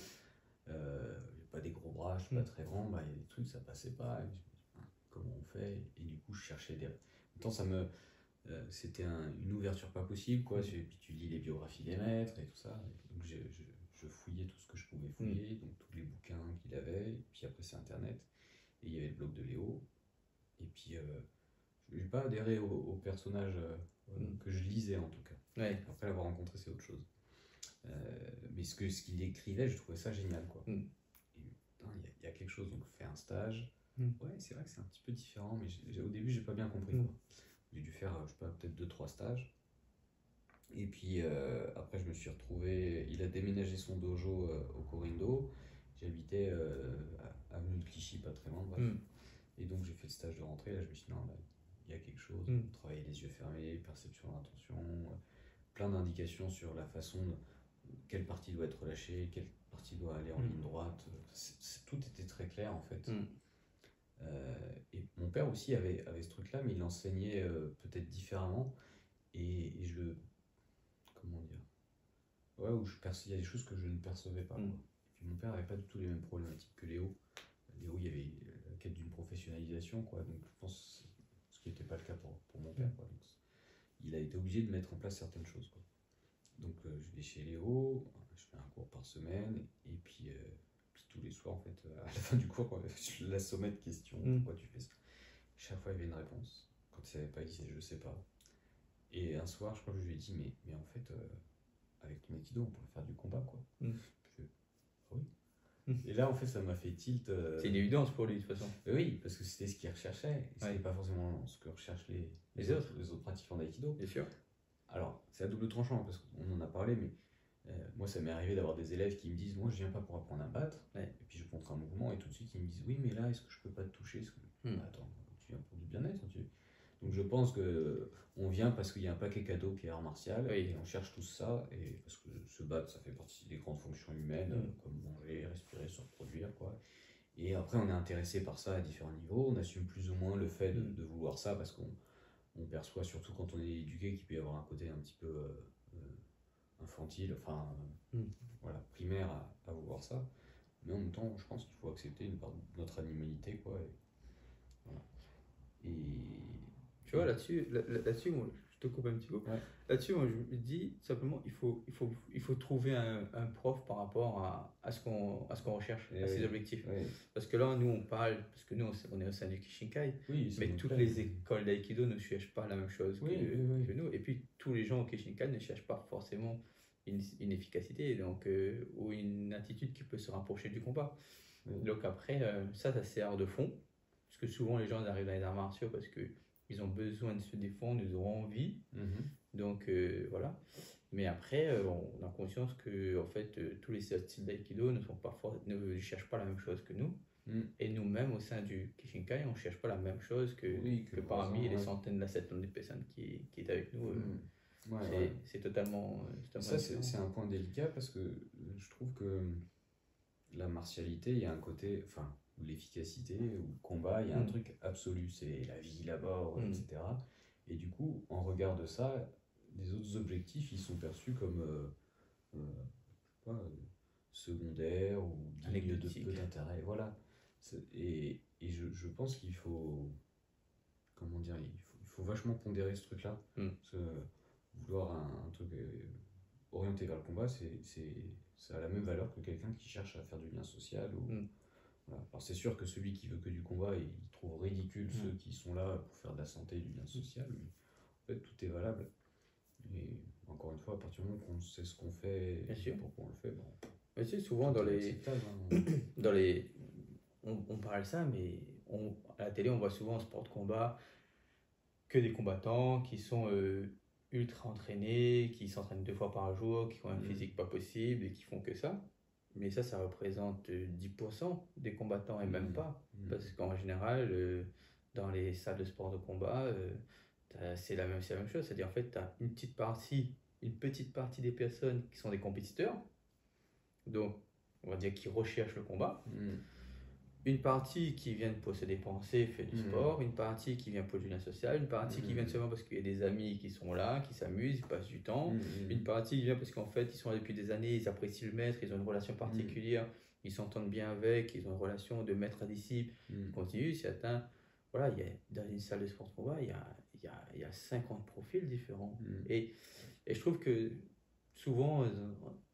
j'ai pas des gros bras, je suis pas très grand, bah, il y a des trucs, ça passait pas. Et je me dis, comment on fait? Et du coup, je cherchais des. En même temps, c'était une ouverture pas possible, quoi. Puis tu lis les biographies des maîtres et tout ça. Et donc, je fouillais tout ce que je pouvais fouiller, donc tous les bouquins qu'il avait. Et puis après, c'est Internet. Et il y avait le blog de Léo. Et puis, je n'ai pas adhéré au personnage que je lisais, en tout cas. Ouais. Après l'avoir rencontré, c'est autre chose. Mais ce qu'il écrivait, je trouvais ça génial, quoi. Et putain, il y a quelque chose, donc faire un stage. Ouais, c'est vrai que c'est un petit peu différent, mais au début, j'ai pas bien compris, quoi. J'ai dû faire, je sais pas, peut-être 2-3 stages. Et puis après, je me suis retrouvé. Il a déménagé son dojo au Corindo. J'habitais avenue de Clichy, pas très loin, bref. Et donc, j'ai fait le stage de rentrée. Là, je me suis dit, non, là, il y a quelque chose. Travailler les yeux fermés, perception d'intention, plein d'indications sur la façon quelle partie doit être relâchée, quelle partie doit aller en ligne droite. Tout était très clair, en fait. Et mon père aussi avait ce truc-là, mais il enseignait peut-être différemment. Et je le. Comment dire? Ouais, il y a des choses que je ne percevais pas, quoi. Et puis mon père avait pas du tout les mêmes problématiques que Léo. Léo, il y avait la quête d'une professionnalisation, quoi. Donc je pense ce qui n'était pas le cas pour mon père, quoi. Donc, il a été obligé de mettre en place certaines choses, quoi. Donc je vais chez Léo, je fais un cours par semaine, et puis tous les soirs, en fait, à la fin du cours, je l'assommais de questions. Pourquoi tu fais ça? Chaque fois, il y avait une réponse. Quand il savait pas, il disait je sais pas. Et un soir, je crois que je lui ai dit mais en fait, avec ton aikido, on pourrait faire du combat, quoi. Je fais, ah oui. Et là, en fait, ça m'a fait tilt. C'est une évidence pour lui, de toute façon. Oui, parce que c'était ce qu'il recherchait. Et c'était pas forcément ce que recherchent les autres pratiquants d'aïkido. Bien sûr. Alors, c'est à double tranchant, parce qu'on en a parlé, mais moi, ça m'est arrivé d'avoir des élèves qui me disent, moi, je viens pas pour apprendre à me battre. Et puis, je montre un mouvement, et tout de suite, ils me disent, oui, mais là, est-ce que je peux pas te toucher? Bah, attends, tu viens pour du bien-être. Donc, je pense qu'on vient parce qu'il y a un paquet cadeau qui est art martial, et on cherche tout ça, et parce que se battre, ça fait partie des grandes fonctions humaines, comme manger, respirer, se reproduire, quoi. Et après, on est intéressé par ça à différents niveaux. On assume plus ou moins le fait de vouloir ça, parce qu'on perçoit, surtout quand on est éduqué, qu'il peut y avoir un côté un petit peu infantile, enfin, voilà, primaire à vouloir ça. Mais en même temps, je pense qu'il faut accepter une part de notre animalité, quoi. Voilà. Et tu vois, là-dessus, moi, je te coupe un petit peu. Ouais. Là-dessus, moi, je me dis simplement, il faut trouver un prof par rapport à ce qu'on recherche, à ses objectifs. Parce que là, nous, on parle, parce que nous, on est au sein du Kishinkai, mais toutes les écoles d'aïkido ne cherchent pas la même chose que nous. Et puis, tous les gens au Kishinkai ne cherchent pas forcément une efficacité, donc, ou une attitude qui peut se rapprocher du combat. Donc après, ça sert de fond, parce que souvent, les gens arrivent dans les arts martiaux parce que ils ont besoin de se défendre, ils ont envie. Donc voilà. Mais après, on a conscience que en fait, tous les styles d'aïkido ne cherchent pas la même chose que nous. Et nous-mêmes, au sein du Kishinkai, on ne cherche pas la même chose que parmi les centaines, la centaine de personnes qui est avec nous. C'est totalement. Ça, c'est un point délicat parce que je trouve que la martialité, il y a un côté. Enfin, ou l'efficacité, ou le combat, il y a un truc absolu, c'est la vie, la mort, etc. Et du coup, en regard de ça, les autres objectifs, ils sont perçus comme secondaires ou dignes de peu d'intérêt. Voilà. Et je pense qu'il faut, comment dire, il faut vachement pondérer ce truc-là. Parce que vouloir un truc orienté vers le combat, ça a la même valeur que quelqu'un qui cherche à faire du lien social. Voilà. Alors c'est sûr que celui qui veut que du combat, il trouve ridicule ceux qui sont là pour faire de la santé et du lien social, mais en fait tout est valable. Et encore une fois, à partir du moment qu'on sait ce qu'on fait et pourquoi on le fait, bon. Mais tu sais, souvent on parle ça, mais à la télé on voit souvent en sport de combat que des combattants qui sont ultra entraînés, qui s'entraînent 2 fois par jour, qui ont un physique pas possible et qui font que ça. Mais ça représente 10% des combattants et même pas. Parce qu'en général, dans les salles de sport de combat, c'est la même chose. C'est-à-dire, en fait, tu as une petite partie des personnes qui sont des compétiteurs, donc, on va dire, qui recherchent le combat. Une partie qui vient pour se dépenser, fait du sport, une partie qui vient pour du lien social, une partie qui vient seulement parce qu'il y a des amis qui sont là, qui s'amusent, ils passent du temps, une partie qui vient parce qu'en fait ils sont là depuis des années, ils apprécient le maître, ils ont une relation particulière, ils s'entendent bien avec, ils ont une relation de maître à disciple, ils continuent, certains, voilà, dans une salle de sport de combat, il y a 50 profils différents. Et je trouve que souvent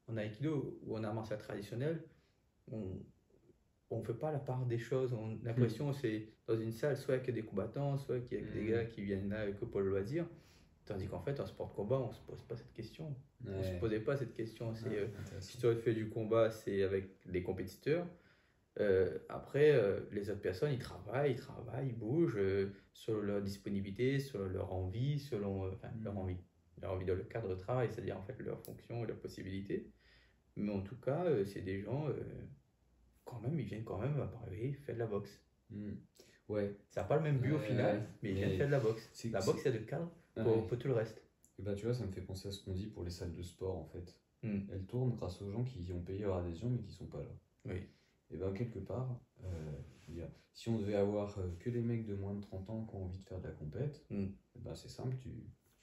en aïkido ou en art martial traditionnel, on ne fait pas la part des choses. On a l'impression que c'est dans une salle, soit qu'il y a des combattants, soit qu'il y a des gars qui viennent là que pour le loisir. Tandis qu'en fait, en sport de combat, on ne se pose pas cette question. On ne se posait pas cette question. Si tu fais du combat, c'est avec les compétiteurs. Après, les autres personnes, ils travaillent, ils bougent selon leur disponibilité, selon leur envie, leur envie dans le cadre de travail, c'est-à-dire en fait leur fonction et leurs possibilités. Mais en tout cas, c'est des gens quand même, ils viennent quand même à Paris faire de la boxe. Ouais. Ça n'a pas le même but au final, mais ils viennent faire de la boxe. La boxe, c'est le cadre pour tout le reste. Et bah, tu vois, ça me fait penser à ce qu'on dit pour les salles de sport en fait. Elles tournent grâce aux gens qui ont payé leur adhésion mais qui sont pas là. Oui. Et ben quelque part, si on devait avoir que les mecs de moins de 30 ans qui ont envie de faire de la compète, ben c'est simple, tu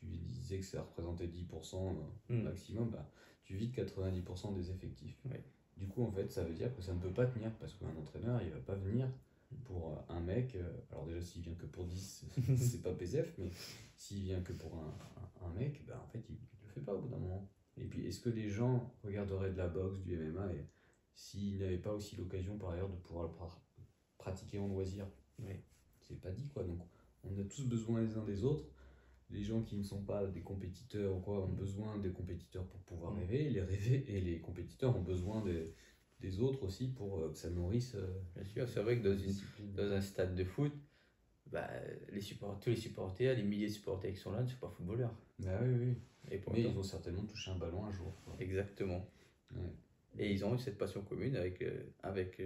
disais que ça représentait 10% maximum, bah, tu vides 90% des effectifs. Oui. Du coup, en fait, ça veut dire que ça ne peut pas tenir parce qu'un entraîneur, il va pas venir pour un mec. Alors, déjà, s'il vient que pour 10, c'est pas PSF, mais s'il vient que pour un mec, bah, en fait, il le fait pas au bout d'un moment. Et puis, est-ce que les gens regarderaient de la boxe, du MMA, et s'ils n'avaient pas aussi l'occasion par ailleurs de pouvoir le pratiquer en loisir? Oui. C'est pas dit, quoi. Donc, on a tous besoin les uns des autres. Les gens qui ne sont pas des compétiteurs ou quoi ont besoin des compétiteurs pour pouvoir rêver, et les compétiteurs ont besoin des autres aussi pour que ça nourrisse. Bien sûr, c'est vrai que dans un stade de foot, bah, tous les supporters, les milliers de supporters qui sont là ne sont pas footballeurs. Bah oui, oui. Et pourtant, mais ils ont certainement touché un ballon un jour, quoi. Exactement. Ouais. Et ils ont eu cette passion commune avec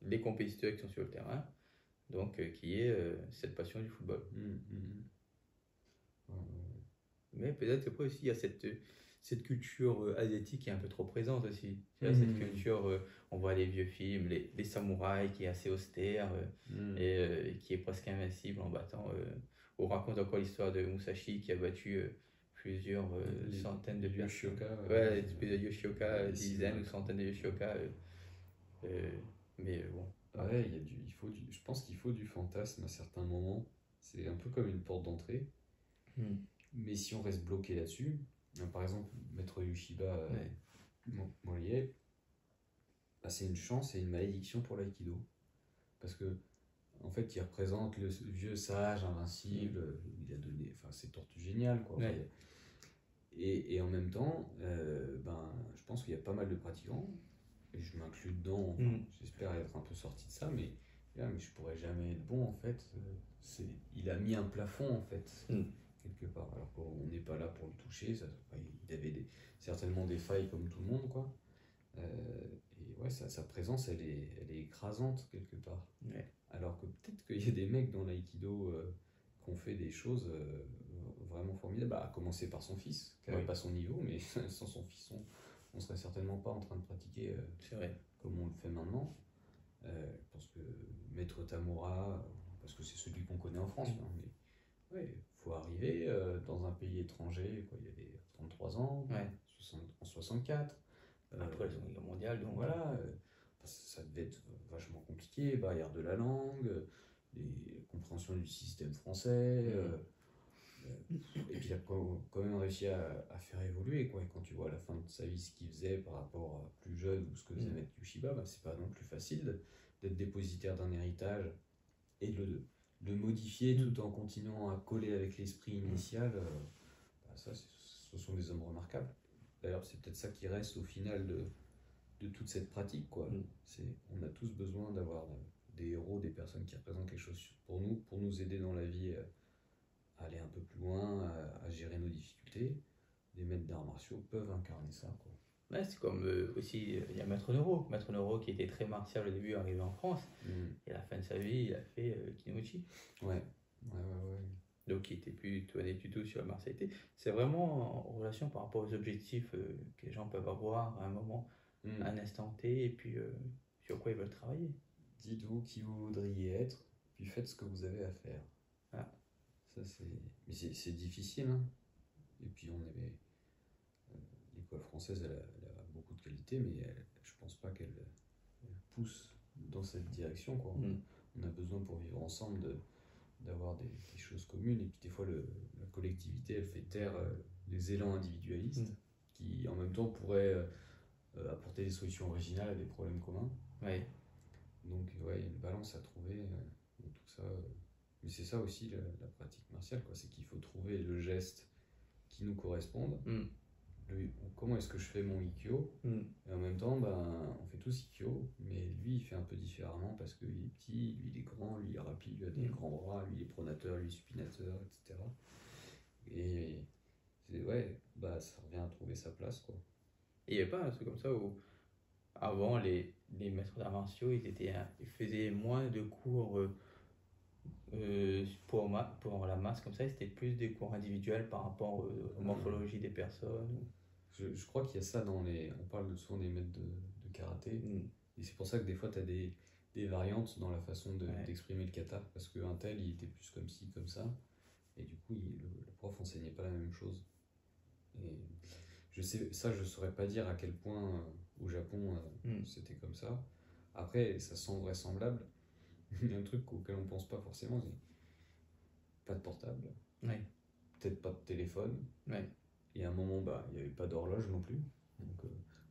les compétiteurs qui sont sur le terrain, donc qui est cette passion du football. Mais peut-être que aussi il y a cette culture asiatique qui est un peu trop présente aussi. Cette culture, on voit les vieux films, les samouraïs qui est assez austère et qui est presque invincible en battant. On raconte encore l'histoire de Musashi qui a battu plusieurs centaines de personnes. Plusieurs Yoshioka, dizaines ou centaines de Yoshioka. Mais bon. Ouais, je pense qu'il faut du fantasme à certains moments. C'est un peu comme une porte d'entrée. Mais si on reste bloqué là-dessus, par exemple, Maître Yushiba Morier, bah, c'est une chance et une malédiction pour l'aïkido. Parce que, en fait, il représente le vieux sage, invincible, il a donné. Enfin, c'est tortue génial, quoi. Ouais. Et en même temps, je pense qu'il y a pas mal de pratiquants, et je m'inclus dedans, j'espère être un peu sorti de ça, mais je pourrais jamais être bon, en fait. Il a mis un plafond, en fait. Quelque part, alors qu'on n'est pas là pour le toucher. Il avait certainement des failles comme tout le monde, quoi. Et ouais, sa présence, elle est écrasante quelque part. Ouais. Alors que peut-être qu'il y a des mecs dans l'aïkido qui ont fait des choses vraiment formidables, à commencer par son fils, qui n'avait pas son niveau, mais sans son fils, on serait certainement pas en train de pratiquer comme on le fait maintenant. Parce que Maître Tamura, parce que c'est celui qu'on connaît en France, mais ouais, faut arriver dans un pays étranger, quoi. Il y avait 33 ans, en 64. Après la Seconde Guerre mondiale, donc voilà, ça devait être vachement compliqué, barrière de la langue, les compréhensions du système français. Et puis il a quand même réussi à faire évoluer, quoi. Et quand tu vois à la fin de sa vie ce qu'il faisait par rapport à plus jeune ou ce que faisait Maître Yushiba, c'est pas non plus facile d'être dépositaire d'un héritage et de le modifier tout en continuant à coller avec l'esprit initial. Ce sont des hommes remarquables. D'ailleurs, c'est peut-être ça qui reste au final de toute cette pratique, quoi. On a tous besoin d'avoir des héros, des personnes qui représentent quelque chose pour nous aider dans la vie à aller un peu plus loin, à gérer nos difficultés. Des maîtres d'arts martiaux peuvent incarner ça, quoi. Ouais, c'est comme aussi, il y a Maître Noro qui était très martial au début, arrivé en France, et à la fin de sa vie, il a fait Kinoichi. Ouais, ouais, ouais, Donc il était plus tourné du tout sur la martialité. C'est vraiment en relation par rapport aux objectifs que les gens peuvent avoir à un moment, ouais. à un instant T, et puis sur quoi ils veulent travailler. Dites-vous qui vous voudriez être, puis faites ce que vous avez à faire. Voilà. Ça, c'est... Mais c'est difficile, hein. Et puis l'école française, elle a beaucoup de qualités, mais je pense pas elle pousse dans cette direction, quoi. Mm. On a besoin pour vivre ensemble d'avoir des choses communes, et puis des fois la collectivité, elle fait taire des élans individualistes qui en même temps pourraient apporter des solutions originales à des problèmes communs. Ouais. Donc ouais, il y a une balance à trouver dans tout ça. Mais c'est ça aussi la pratique martiale, quoi. C'est qu'il faut trouver le geste qui nous corresponde. Mm. Comment est-ce que je fais mon Ikkyo? Et en même temps, ben, on fait tous Ikkyo, mais lui il fait un peu différemment parce qu'il est petit, lui il est grand, lui il est rapide, lui il a des grands bras, lui il est pronateur, lui il est supinateur, etc. Et ouais, bah ça revient à trouver sa place, quoi. Et il n'y avait pas un truc comme ça où avant les maîtres d'arts martiaux ils faisaient moins de cours pour la masse comme ça, et c'était plus des cours individuels par rapport aux morphologies des personnes. Je crois qu'il y a ça dans les. On parle souvent des maîtres de karaté, et c'est pour ça que des fois tu as des variantes dans la façon d'exprimer le kata, parce qu'un tel il était plus comme ci, comme ça, et du coup le prof enseignait pas la même chose. Et je saurais pas dire à quel point au Japon c'était comme ça. Après, ça semble vraisemblable. Il y a un truc auquel on pense pas forcément, c'est pas de portable, peut-être pas de téléphone. Et à un moment, bah, il n'y avait pas d'horloge non plus. Donc,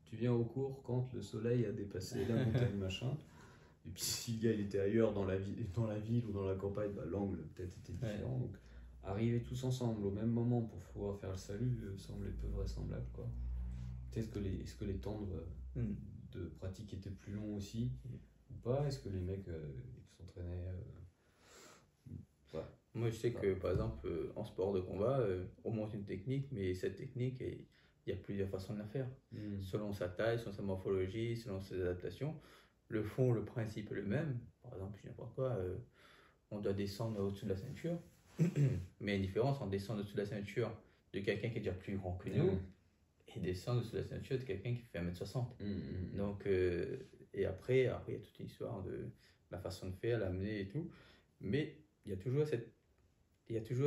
tu viens au cours quand le soleil a dépassé la montagne, machin. Et puis, si le gars il était ailleurs dans la ville ou dans la campagne, bah, l'angle peut-être était différent. Donc, arriver tous ensemble au même moment pour pouvoir faire le salut semblait peu vraisemblable, quoi. Peut-être que est-ce que les temps de pratique étaient plus longs aussi ou pas? Est-ce que les mecs s'entraînaient Moi, je sais que, par exemple, en sport de combat, on monte une technique, mais cette technique, il y a plusieurs façons de la faire. Selon sa taille, selon sa morphologie, selon ses adaptations. Le fond, le principe est le même. Par exemple, je sais n'importe quoi, on doit descendre au-dessus de la ceinture. Mais il y a une différence entre descendre au-dessus de la ceinture de quelqu'un qui est déjà plus grand que nous et descendre au-dessus de la ceinture de quelqu'un qui fait 1m60. Donc, et après, il y a toute une histoire de la façon de faire, l'amener et tout. Mais il y a toujours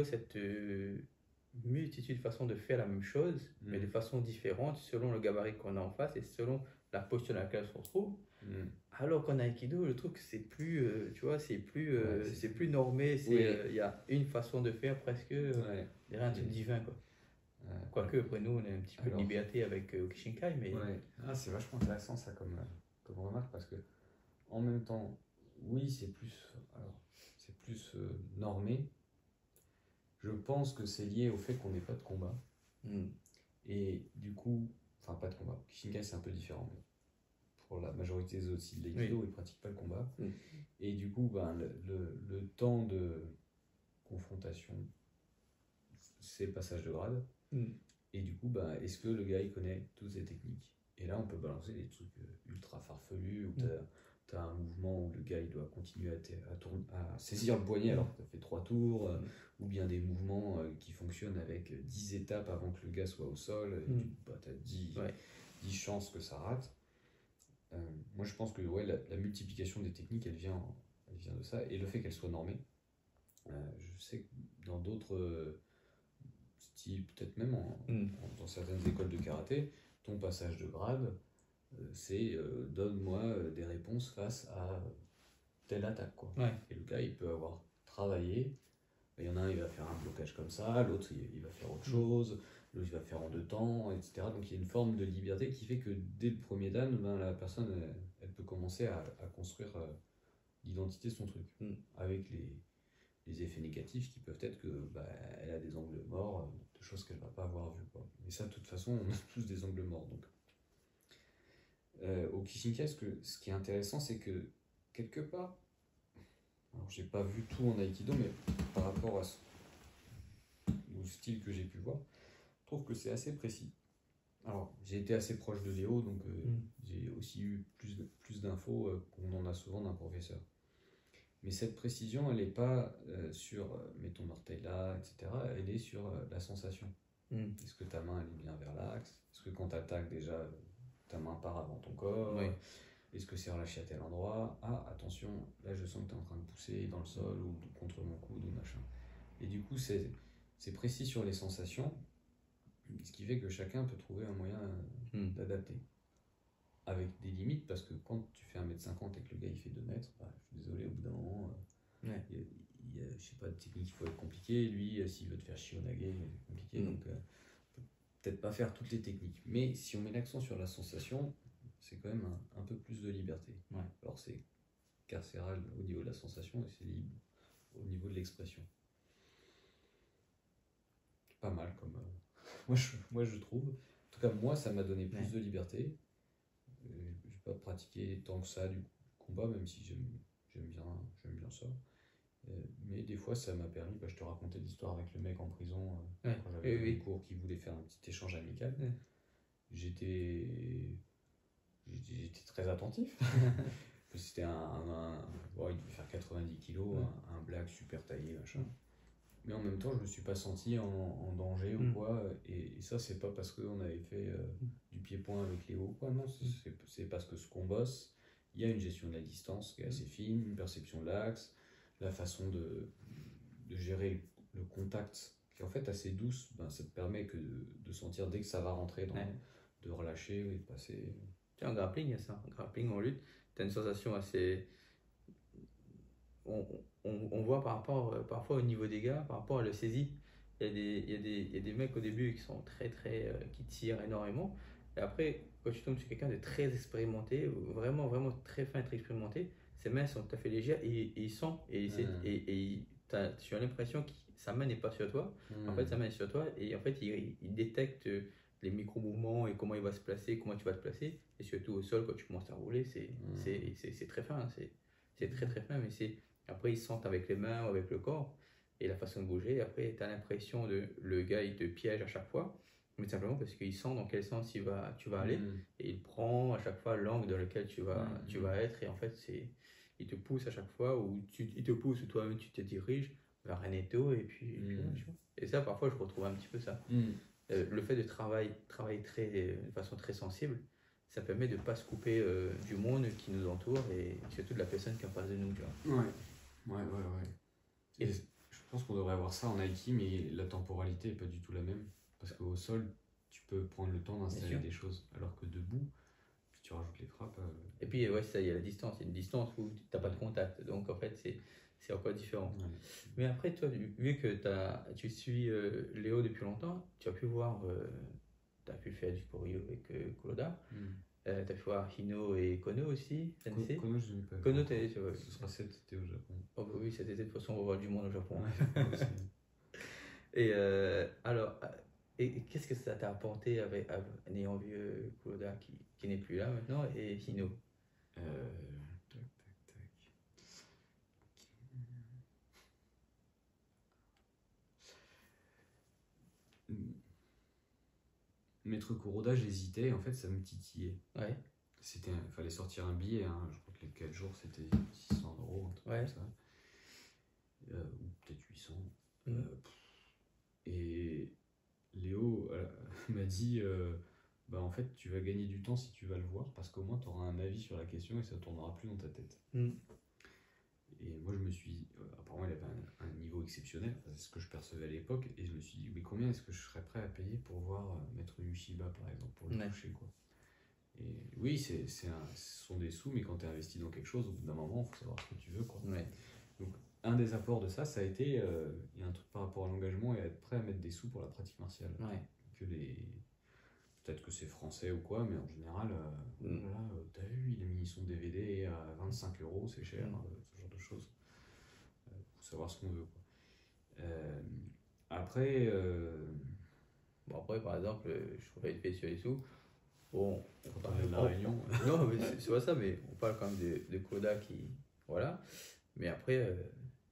cette multitude de façons de faire la même chose, mais de façon différente selon le gabarit qu'on a en face et selon la posture dans laquelle on se retrouve. Alors qu'en Aikido, je trouve que c'est plus, tu vois, c'est plus normé. Il y a une façon de faire presque, rien de divin, quoi. Quoique, après nous, on a un petit peu de liberté avec Kishinkai, mais... c'est vachement intéressant ça comme remarque, parce que en même temps, oui, c'est plus normé. Je pense que c'est lié au fait qu'on n'ait pas de combat. Et du coup, enfin pas de combat. Kishinkai c'est un peu différent, mais pour la majorité des autres styles d'Aikido, ils ne pratiquent pas le combat. Et du coup, ben, le temps de confrontation, c'est le passage de grade. Et du coup, ben, est-ce que le gars il connaît toutes ces techniques? Et là, on peut balancer des trucs ultra farfelus où tu as un mouvement où le gars il doit continuer à saisir le poignet alors que tu as fait 3 tours, ou bien des mouvements qui fonctionnent avec 10 étapes avant que le gars soit au sol, et du coup, bah, tu as 10 chances que ça rate. Moi, je pense que la multiplication des techniques, elle vient de ça, et le fait qu'elle soit normée. Je sais que dans d'autres styles, peut-être même dans certaines écoles de karaté, ton passage de grade, c'est donne-moi des réponses face à telle attaque, quoi. Et le gars, il peut avoir travaillé. Il y en a un, il va faire un blocage comme ça, l'autre, il va faire autre chose, l'autre, il va faire en 2 temps, etc. Donc il y a une forme de liberté qui fait que dès le premier dan, ben, la personne, elle peut commencer à construire l'identité de son truc, avec les effets négatifs qui peuvent être que bah, elle a des angles morts, de choses qu'elle ne va pas avoir vues, quoi. Mais ça, de toute façon, on a tous des angles morts. Donc. Au Kishinkai, ce qui est intéressant, c'est que quelque part, alors j'ai pas vu tout en Aikido, mais par rapport au style que j'ai pu voir, je trouve que c'est assez précis. Alors, j'ai été assez proche de Léo, donc Mm. j'ai aussi eu plus d'infos qu'on en a souvent d'un professeur. Mais cette précision, elle n'est pas sur mets ton orteil là, etc. Elle est sur la sensation. Mm. Est-ce que ta main elle est bien vers l'axe? Est-ce que quand tu attaques déjà, ta main part avant ton corps? Oui. Est-ce que c'est relâché à tel endroit? Ah, attention, là je sens que tu es en train de pousser dans le sol ou contre mon coude ou machin. Et du coup, c'est précis sur les sensations, ce qui fait que chacun peut trouver un moyen Mm. d'adapter. Avec des limites, parce que quand tu fais 1,50 m et que le gars il fait 2 mètres, bah, je suis désolé, au bout d'un moment, Ouais. il y a, je sais pas, de technique qui faut être compliquée. Lui, s'il veut te faire chier au naguet, c'est compliqué. Mm. Donc, peut-être pas faire toutes les techniques. Mais si on met l'accent sur la sensation, c'est quand même un peu plus de liberté. Ouais. Alors, c'est carcéral au niveau de la sensation et c'est libre au niveau de l'expression. Pas mal comme. Moi, je trouve. En tout cas, moi, ça m'a donné plus Ouais. de liberté. J'ai pas pratiqué tant que ça du combat, même si j'aime bien ça. Mais des fois, ça m'a permis, je te racontais l'histoire avec le mec en prison, Ouais. quand j'avais Oui, des oui. cours qui voulait faire un petit échange amical. Ouais. J'étais très attentif. C'était bon, il devait faire 90 kilos, Ouais. un black super taillé, machin. Mais en même temps, je me suis pas senti en danger ou Mm. quoi. Et ça, c'est pas parce qu'on avait fait du pied-point avec Léo ou quoi. Non, c'est parce que ce qu'on bosse, il y a une gestion de la distance qui est assez fine, une perception de l'axe, la façon de gérer le contact qui est en fait assez douce. Ben, ça te permet que de sentir dès que ça va rentrer dans, Ouais. de relâcher et de passer. Tu vois, en grappling, il y a ça. En grappling, en lutte, tu as une sensation assez. On voit par rapport, parfois au niveau des gars, par rapport à la saisie. Il y a des mecs au début qui sont qui tirent énormément. Et après, quand tu tombes sur quelqu'un de très expérimenté, ou vraiment, vraiment très fin, très expérimenté, ses mains sont tout à fait légères et il sent. Tu as l'impression que sa main n'est pas sur toi. En fait, sa main est sur toi et en fait, il détecte les micro-mouvements et comment il va se placer, comment tu vas te placer. Et surtout au sol, quand tu commences à rouler, c'est très fin. C'est très très fin, mais après ils sentent avec les mains ou avec le corps et la façon de bouger. Et après, tu as l'impression de le gars il te piège à chaque fois, mais simplement parce qu'il sent dans quel sens tu vas aller et il prend à chaque fois l'angle dans lequel tu vas être. Et en fait, il te pousse à chaque fois ou il te pousse ou toi-même tu te diriges vers un étau et puis voilà, tu vois. Et ça, parfois, je retrouve un petit peu ça. Le fait de travailler de façon très sensible, ça permet de ne pas se couper du monde qui nous entoure et surtout de la personne qui est en face de nous. Tu vois. Ouais. Et je pense qu'on devrait avoir ça en Haïti, mais la temporalité n'est pas du tout la même. Parce qu'au sol, tu peux prendre le temps d'installer des choses, alors que debout, si tu rajoutes les frappes. Et puis, ouais, ça, il y a la distance. Il y a une distance où tu n'as pas de contact. Donc, en fait, c'est encore différent. Ouais. Mais après, toi, vu que tu suis Léo depuis longtemps, tu as pu voir, tu as pu faire du Koryo avec Kuroda. Tu as pu voir Hino et Kono aussi, Sensei. Kono, je n'ai pas vu. Kono, t'es sur. Ce sera cet été au Japon. Oh, bah oui, cet été, de toute façon, on va voir du monde au Japon. Ouais, Et alors, et qu'est-ce que ça t'a apporté en ayant vu Kuroda qui n'est plus là maintenant et Hino? Tac. Maître Kuroda, j'hésitais, en fait, ça me titillait. Ouais. Fallait sortir un billet, hein. Je crois que les 4 jours c'était 600 €, un truc comme ça. Ou peut-être 800. Et Léo m'a dit en fait, tu vas gagner du temps si tu vas le voir, parce qu'au moins tu auras un avis sur la question et ça tournera plus dans ta tête. Et moi, je me suis dit, apparemment, il avait un niveau exceptionnel, c'est ce que je percevais à l'époque, et je me suis dit, mais combien est-ce que je serais prêt à payer pour voir Maître Yushiba, par exemple, pour le toucher, quoi. Et oui, ce sont des sous, mais quand tu es investi dans quelque chose, au bout d'un moment, il faut savoir ce que tu veux, quoi. Donc, un des apports de ça, ça a été, il y a un truc par rapport à l'engagement et à être prêt à mettre des sous pour la pratique martiale. Peut-être que c'est français ou quoi, mais en général, t'as vu, il a mis son DVD à 25 €, c'est cher, ce genre de choses. Faut savoir ce qu'on veut, quoi. Après, par exemple, je trouvais vite fait sur les sous. Bon, on parlait de la Réunion. Non, mais c'est pas ça, mais on parle quand même de Koda qui. Voilà. Mais après,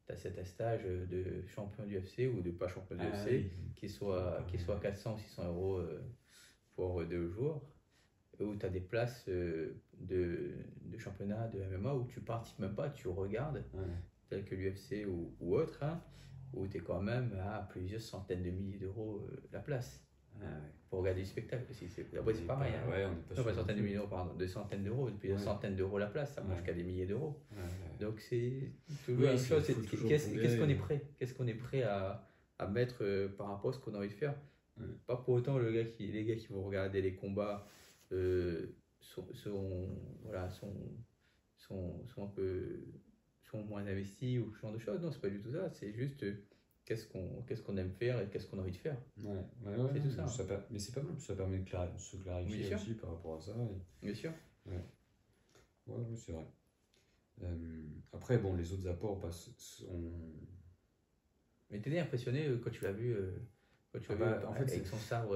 tu as cet stage de champion du UFC ou de pas champion du UFC qui soit 400 ou 600 € pour 2 jours, où tu as des places de championnat de MMA où tu participes même pas, tu regardes, Ouais. tel que l'UFC ou autre, hein, où tu es quand même à plusieurs centaines de milliers d'euros la place Ah ouais. pour regarder du spectacle aussi. Après, On c'est est pareil. pas- Hein. Ouais, on n'est pas Non, sur pas le centaines de truc. milliers d'euros, pardon, des centaines d'euros, plusieurs Ouais. centaines d'euros la place, ça mange Ouais. qu'à des milliers d'euros. Ouais, ouais. Donc c'est toujours Oui, la même chose, faut toujours qu'est-ce pondérer. qu'on est prêt, qu'est-ce qu'on est prêt à mettre par rapport à ce qu'on a envie de faire. Ouais. Pas pour autant les gars qui vont regarder les combats voilà, sont un peu sont moins investis ou ce genre de choses. Non, c'est pas du tout ça, c'est juste qu'est-ce qu'on aime faire et qu'est-ce qu'on a envie de faire. Ouais, ouais, C'est ouais, tout ça. mais c'est pas mal, ça permet de se Bien clarifier sûr. aussi par rapport à ça. Bien sûr. Ouais, ouais, c'est vrai. Après, bon, les autres apports sont. Mais t'étais impressionné quand tu l'as vu, En fait, avec son sabre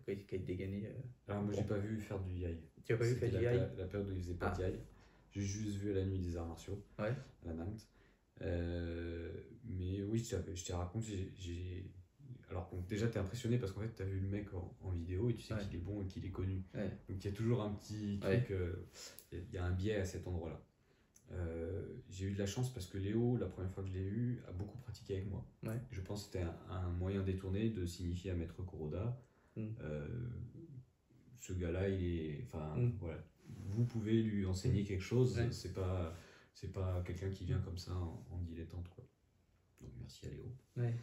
qui a dégainé. Alors, moi, j'ai pas vu faire du yai. Tu n'as pas vu faire C'était du yai? la période où il faisait pas Ah. de yai. J'ai juste vu à la nuit des arts martiaux, Ouais. à la Nantes. Mais oui, je te raconte, alors bon, déjà, tu es impressionné parce qu'en fait, tu as vu le mec en vidéo et tu sais Ouais. qu'il est bon et qu'il est connu. Ouais. Donc il y a toujours un petit truc, il y a un biais à cet endroit-là. J'ai eu de la chance parce que Léo, la première fois que je l'ai vu, a beaucoup pratiqué avec moi. Ouais. Je pense que c'était un moyen détourné de signifier à Maître Kuroda, ce gars-là, il est... Enfin, voilà. Vous pouvez lui enseigner quelque chose, Ouais. c'est pas quelqu'un qui vient comme ça en dilettante, quoi. Donc merci à Léo. Ouais.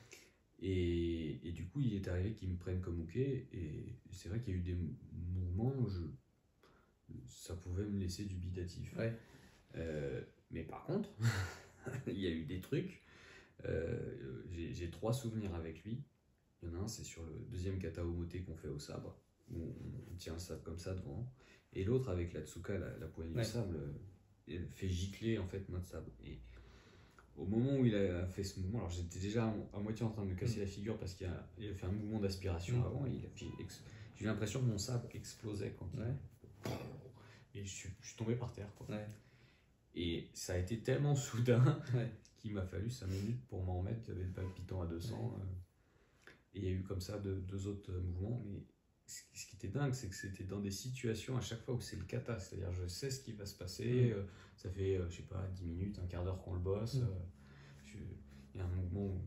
Et du coup, il est arrivé qu'il me prenne comme hooké, et c'est vrai qu'il y a eu des mouvements où ça pouvait me laisser dubitatif. Ouais. Mais par contre, il y a eu des trucs. J'ai 3 souvenirs avec lui. Il y en a un, c'est sur le deuxième kata omote qu'on fait au sabre, où on tient le sabre comme ça devant. Et l'autre avec la tsuka, la poignée Ouais. du sable, elle fait gicler en fait notre sabre. Et au moment où il a fait ce mouvement, alors j'étais déjà à moitié en train de me casser la figure parce qu'il a fait un mouvement d'aspiration avant, et j'ai eu l'impression que mon sabre explosait quand et je suis tombé par terre, quoi. Ouais. Et ça a été tellement soudain Ouais. qu'il m'a fallu 5 minutes pour m'en remettre. J'avais le palpitant à 200. Et il y a eu comme ça 2 autres mouvements. Mais ce qui était dingue, c'est que c'était dans des situations à chaque fois où c'est le kata. C'est-à-dire, je sais ce qui va se passer. Ça fait, je sais pas, 10 minutes, un quart d'heure qu'on le bosse. Il y a un mouvement où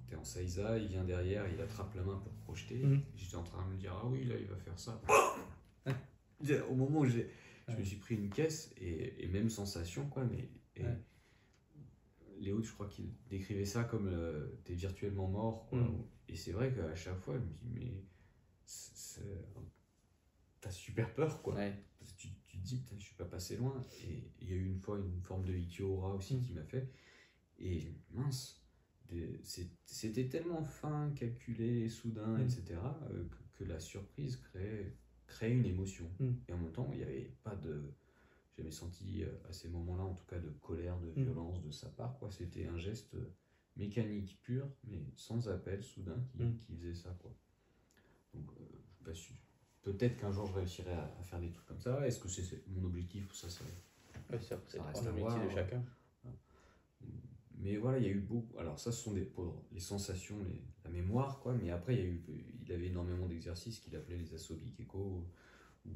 tu es en Saiza, il vient derrière, il attrape la main pour projeter. J'étais en train de me dire, ah oui, là, il va faire ça. Au moment où je me suis pris une caisse, et même sensation, quoi. Léo, je crois qu'il décrivait ça comme t'es virtuellement mort, quoi. Et c'est vrai qu'à chaque fois, je me dis, mais t'as super peur, quoi. Ouais. Parce que tu te dis, putain, je suis pas passé loin. Et il y a eu une fois une forme de Ikiora aussi qui m'a fait. Et mince, c'était tellement fin, calculé, soudain, etc., que la surprise crée une émotion. Et en même temps, il n'y avait pas de... J'avais senti à ces moments-là, en tout cas, de colère, de violence de sa part, quoi. C'était un geste mécanique pur, mais sans appel, soudain, qui faisait ça, quoi. Donc, je sais pas, peut-être qu'un jour je réussirai à faire des trucs comme ça. Est-ce que c'est mon objectif ou ça Ouais, ça reste reste à un voir. métier de chacun. Mais voilà, il y a eu beaucoup. Alors ça, ce sont pour les sensations, la mémoire, quoi. Mais après, il avait énormément d'exercices qu'il appelait les asobi keko, où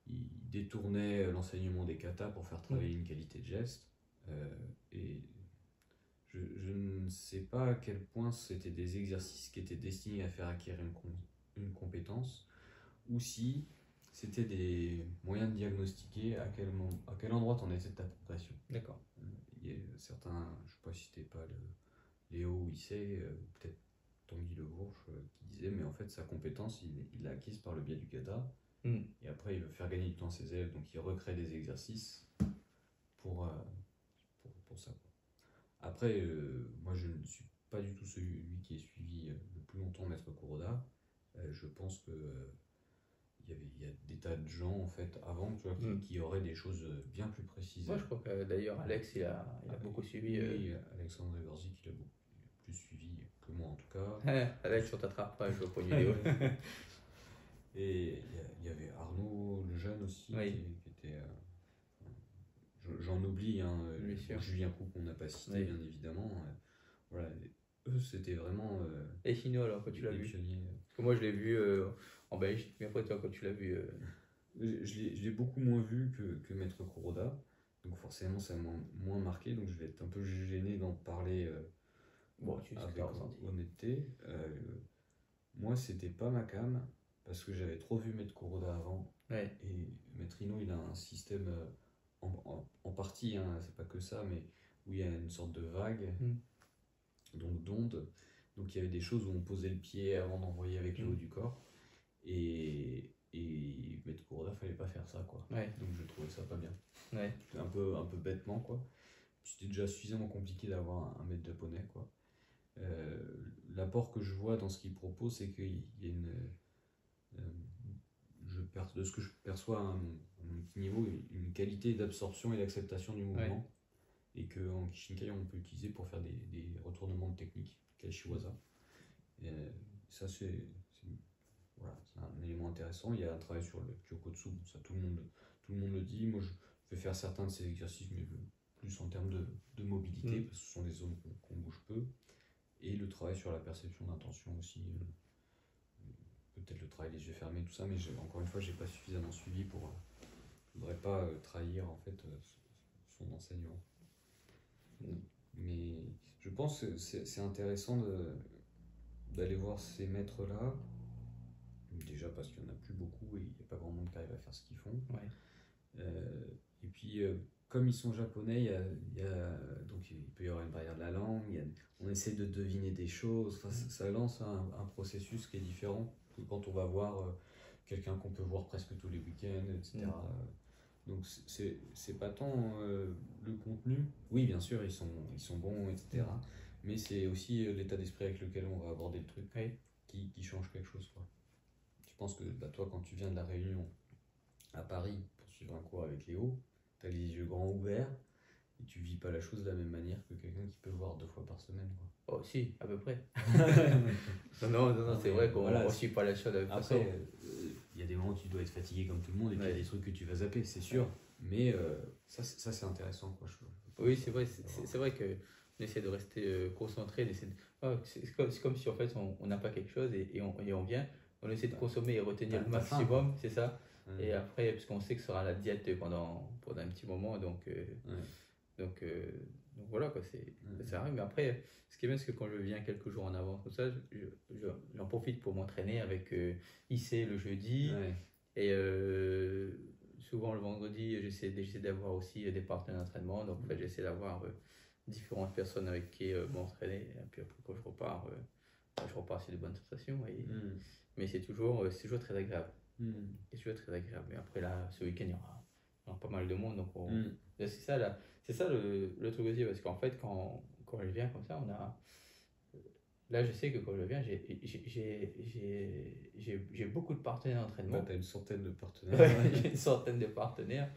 il détournait l'enseignement des katas pour faire travailler une qualité de geste. Et je ne sais pas à quel point c'était des exercices qui étaient destinés à faire acquérir une compétence, ou si c'était des moyens de diagnostiquer à quel endroit tu en étais de ta progression. D'accord. Il y a certains, je ne sais pas si c'était pas Léo ou Issei, peut-être Tanguy Le Bourge, qui disait, mais en fait sa compétence, il l'a acquise par le biais du kata. Et après, il veut faire gagner du temps à ses élèves, donc il recrée des exercices pour ça, quoi. Après, moi, je ne suis pas du tout celui qui est suivi le plus longtemps Maître Kuroda. Je pense que il y a des tas de gens, en fait, avant, tu vois, qui auraient des choses bien plus précises. Moi, je crois que d'ailleurs, Alex, il a beaucoup suivi. Oui, Alexandre Gorzik, il a beaucoup plus suivi que moi, en tout cas. Alex, on t'attrape pas, je veux pas une vidéo. Et il y avait Arnaud le jeune aussi, qui était... j'en oublie, hein, Julien Coupe, on n'a pas cité, bien évidemment. Voilà, eux, c'était vraiment... Et Chino, alors, quand tu l'as vu? Pionniers. Parce que moi, je l'ai vu en Belgique. Mais après, toi, quand tu l'as vu. Je l'ai beaucoup moins vu que Maître Kuroda, donc forcément ça m'a moins marqué, donc je vais être un peu gêné d'en parler Bon, tu sais ce que avec tu as ressenti. honnêteté. Moi, c'était pas ma cam, parce que j'avais trop vu Maître Kuroda avant, Ouais. et Maître Ino, il a un système, en partie, hein, c'est pas que ça, mais où il y a une sorte de vague, Mm. donc d'onde, donc il y avait des choses où on posait le pied avant d'envoyer avec le haut du corps, et Maître Kuroda, fallait pas faire ça, quoi. Ouais. Donc je trouvais ça pas bien. Ouais. Un peu bêtement, quoi. C'était déjà suffisamment compliqué d'avoir un maître japonais, quoi. L'apport que je vois dans ce qu'il propose, c'est qu'il y a euh, de ce que je perçois à mon petit niveau, une qualité d'absorption et d'acceptation du mouvement, et qu'en Kishinkai, on peut utiliser pour faire des retournements de technique, Kaishiwaza. Ça, voilà, c'est un élément intéressant. Il y a un travail sur le Kyokotsu, ça tout le monde le dit. Moi, je vais faire certains de ces exercices, mais plus en termes de mobilité, parce que ce sont des zones qu'on bouge peu. Et le travail sur la perception d'intention aussi. Peut-être le travail des yeux fermés, tout ça, mais encore une fois, j'ai pas suffisamment suivi pour. Je voudrais pas trahir en fait son enseignement. Mais je pense que c'est intéressant d'aller voir ces maîtres-là. Déjà parce qu'il n'y en a plus beaucoup et il n'y a pas grand monde qui arrive à faire ce qu'ils font. Ouais. Et puis, comme ils sont japonais, donc il peut y avoir une barrière de la langue, on essaie de deviner des choses, enfin, ça lance un processus qui est différent que quand on va voir quelqu'un qu'on peut voir presque tous les week-ends, etc. Donc c'est pas tant le contenu, oui bien sûr ils sont bons, etc. Mais c'est aussi l'état d'esprit avec lequel on va aborder le truc qui change quelque chose, quoi. Je pense que toi quand tu viens de la Réunion à Paris pour suivre un cours avec Léo, tu as les yeux grands ouverts et tu vis pas la chose de la même manière que quelqu'un qui peut voir 2 fois par semaine, quoi. Oh, si, à peu près. Non, c'est vrai qu'on voilà, ne suit pas la chose de la même façon. Après, il y a des moments où tu dois être fatigué comme tout le monde et puis il y a des trucs que tu vas zapper, c'est sûr. Mais ça c'est intéressant, quoi. Oui, c'est vrai, c'est vrai qu'on essaie de rester concentré. C'est comme si en fait on n'a pas quelque chose et on vient, on essaie de consommer et retenir le maximum, c'est ça. Et après, parce qu'on sait que ce sera la diète pendant un petit moment, donc voilà quoi, ça arrive. Mais après, ce qui est bien, c'est que quand je viens quelques jours en avance, tout ça, j'en profite pour m'entraîner avec IC le jeudi. Et souvent le vendredi, j'essaie d'avoir aussi des partenaires d'entraînement. Donc en fait, j'essaie d'avoir différentes personnes avec qui m'entraîner. Et puis après, quand je repars sur de bonnes sensations. Mais c'est toujours très agréable. C'est toujours très agréable. Mais après, là, ce week-end, il y aura pas mal de monde. Donc c'est ça, là, c'est ça le truc aussi. Parce qu'en fait, quand je viens comme ça, là, je sais que quand je viens, j'ai beaucoup de partenaires d'entraînement. Tu as une centaine de partenaires. Ouais, j'ai une centaine de partenaires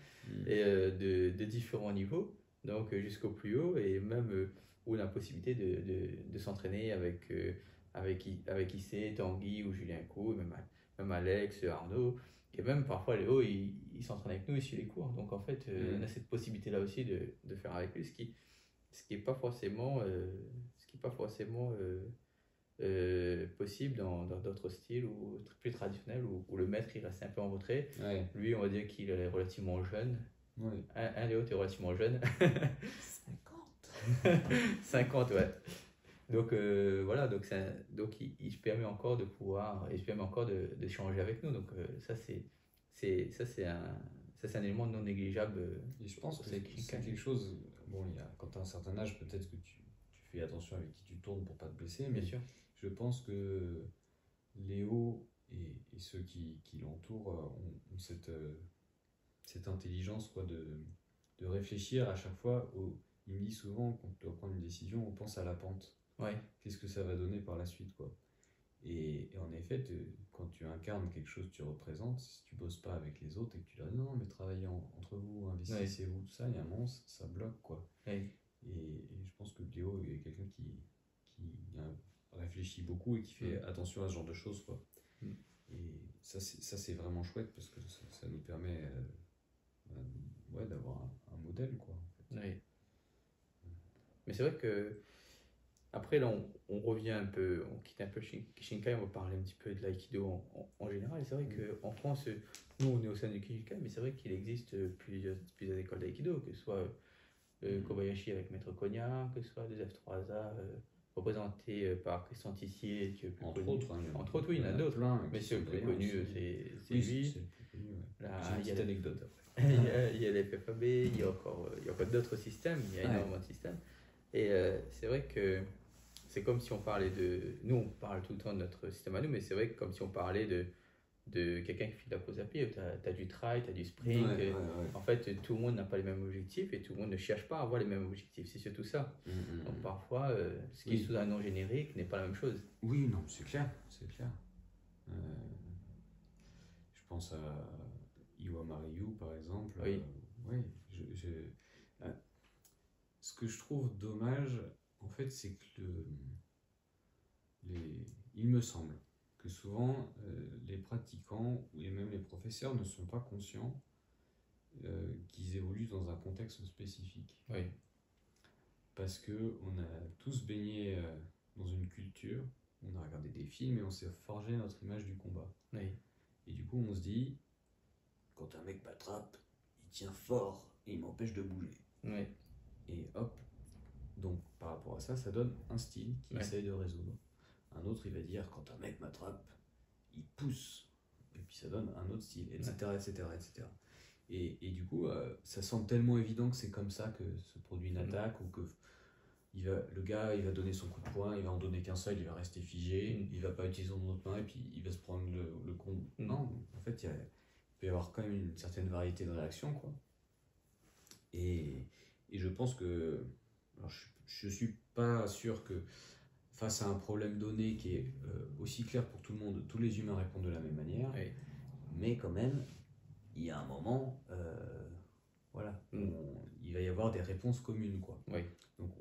et de différents niveaux, donc jusqu'au plus haut, et même où on a la possibilité de s'entraîner avec IC, Tanguy ou Julien Cou, même Alex, Arnaud, et même parfois Léo, il s'entraîne avec nous et suit les cours. Donc en fait, on a cette possibilité-là aussi de faire avec lui, ce qui est pas forcément. Possible dans d'autres styles ou plus traditionnels où le maître il reste un peu en retrait. Lui, on va dire qu'il est relativement jeune. Un Léo, tu es relativement jeune. 50, ouais. Donc voilà, donc il se permet encore de pouvoir, il se permet encore de changer avec nous. Donc ça c'est un élément non négligeable. Et je pense que c'est quelque chose. Bon, quand tu as un certain âge, peut-être que tu fais attention avec qui tu tournes pour pas te blesser, mais bien sûr. Je pense que Léo et ceux qui l'entourent ont cette intelligence, quoi, de réfléchir à chaque fois. Il me dit souvent, quand tu dois prendre une décision, on pense à la pente. Qu'est-ce que ça va donner par la suite, quoi. Et en effet, quand tu incarnes quelque chose que tu représentes, si tu bosses pas avec les autres et que tu leur dis non, mais travaillez entre vous, investissez-vous, tout ça, il y a un moment, ça bloque, quoi. Et je pense que Léo est quelqu'un qui réfléchit beaucoup et qui fait attention à ce genre de choses, quoi. Et ça c'est vraiment chouette parce que ça nous permet d'avoir un modèle, quoi, en fait. Mais c'est vrai que Après, là, on revient un peu, on quitte un peu Kishinkai, on va parler un petit peu de l'aïkido en général. Et c'est vrai qu'en France, nous, on est au sein du Kishinkai, mais c'est vrai qu'il existe plusieurs écoles d'aïkido, que ce soit Kobayashi avec Maître Konya, que ce soit des F3A représentés par Christian Tissier, qui est le plus Entre connu. autres, hein, Entre autres, oui, il y en a d'autres. plein Mais qui c'est le sont plus brillants connu, aussi. c'est Oui, lui. c'est le plus connu, ouais. Là, J'ai une il y a petite la- anecdote après. il y a les FFAB, il y a encore d'autres systèmes, il y a Ouais. énormément de systèmes. Et c'est vrai que c'est comme si on parlait de. Nous, on parle tout le temps de notre système à nous, mais c'est vrai que comme si on parlait de quelqu'un qui fait de la course à pied. Tu as du trail, tu as du sprint. Ouais. En fait, tout le monde n'a pas les mêmes objectifs et tout le monde ne cherche pas à avoir les mêmes objectifs. C'est surtout ça. Donc parfois, ce qui est sous un nom générique n'est pas la même chose. Oui, non, c'est clair, c'est clair. Je pense à Iwama Ryu, par exemple. Oui. Ouais, euh, ce que je trouve dommage, en fait, c'est que il me semble que souvent les pratiquants et même les professeurs ne sont pas conscients qu'ils évoluent dans un contexte spécifique. Oui. Parce que on a tous baigné dans une culture, on a regardé des films et on s'est forgé notre image du combat. Oui. Et du coup, on se dit, quand un mec m'attrape, il tient fort et il m'empêche de bouger. Oui. Et hop, donc par rapport à ça, ça donne un style qui essaye de résoudre. Un autre, il va dire, quand un mec m'attrape, il pousse. Et puis ça donne un autre style, etc. etc. Et du coup, ça semble tellement évident que c'est comme ça que se produit une attaque, ou que le gars, il va donner son coup de poing, il va en donner qu'un seul, il va rester figé, il va pas utiliser son autre main, et puis il va se prendre le con. Non, en fait, il peut y avoir quand même une certaine variété de réactions, quoi. Et je pense que... Alors je suis pas sûr que face à un problème donné qui est aussi clair pour tout le monde, tous les humains répondent de la même manière, mais quand même, il y a un moment, voilà, il va y avoir des réponses communes, quoi. Oui. Donc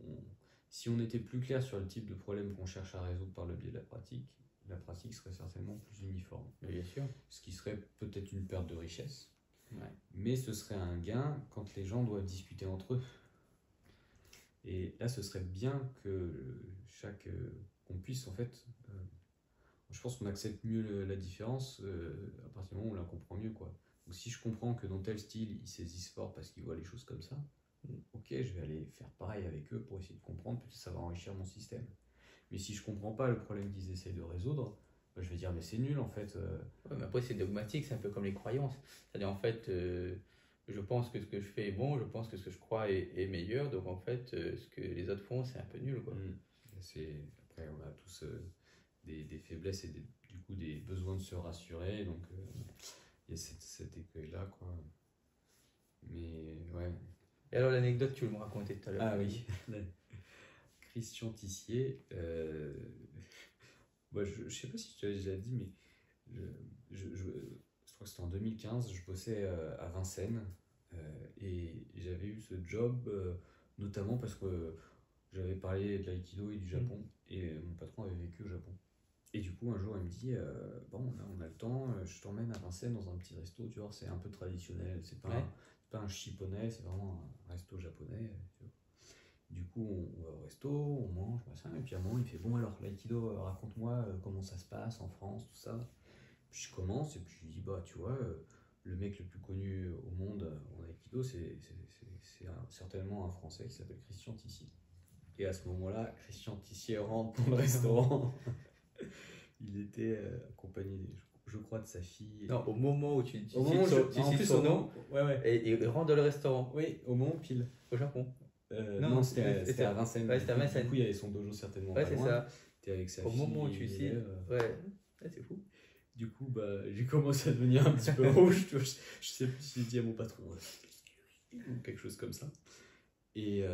si on était plus clair sur le type de problème qu'on cherche à résoudre par le biais de la pratique serait certainement plus uniforme. Bien sûr. Ce qui serait peut-être une perte de richesse, Ouais. mais ce serait un gain quand les gens doivent discuter entre eux. Et là, ce serait bien que qu'on puisse, en fait, je pense qu'on accepte mieux la différence à partir du moment où on la comprend mieux, quoi. Donc si je comprends que dans tel style, ils saisissent fort parce qu'ils voient les choses comme ça, ok, je vais aller faire pareil avec eux pour essayer de comprendre, peut-être ça va enrichir mon système. Mais si je comprends pas le problème qu'ils essaient de résoudre, bah, je vais dire mais c'est nul en fait. Ouais, mais après c'est dogmatique, c'est un peu comme les croyances. C'est-à-dire en fait, je pense que ce que je fais est bon, je pense que ce que je crois est meilleur, donc en fait, ce que les autres font, c'est un peu nul, quoi. Après, on a tous des faiblesses et du coup des besoins de se rassurer, donc il y a cet écueil-là, quoi. Mais ouais. Et alors l'anecdote, tu me racontais tout à l'heure. Ah oui. Christian Tissier, moi, je sais pas si tu l'as déjà dit, mais je crois que c'était en 2015, je bossais à Vincennes et j'avais eu ce job notamment parce que j'avais parlé de l'aïkido et du Japon et mon patron avait vécu au Japon. Et du coup, un jour, il me dit bon, là, on a le temps, je t'emmène à Vincennes dans un petit resto, tu vois, c'est un peu traditionnel, c'est pas un chipponais, c'est vraiment un resto japonais. Tu vois. Du coup, on va au resto, on mange, machin, et puis à un moment, il fait bon, alors, l'aïkido, raconte-moi comment ça se passe en France, tout ça. Puis je commence, et puis je lui dis bah, tu vois, le mec le plus connu au monde en aïkido, c'est certainement un Français qui s'appelle Christian Tissier. Et à ce moment-là, Christian Tissier rentre dans le restaurant. Il était accompagné, je crois, de sa fille. Non, au moment où tu cites son nom, et il rentre dans le restaurant. Oui, au moment pile. Au Japon. Non, c'était à Vincennes. Ouais, c'était à Vincennes. Du coup, il y avait son dojo certainement. Ouais, c'est ça. T'es avec sa au fille. Au moment où tu cites. Ouais, c'est fou. Du coup, bah, j'ai commencé à devenir un petit peu rouge. Tu vois, je sais plus si j'ai dit à mon patron ou quelque chose comme ça. Et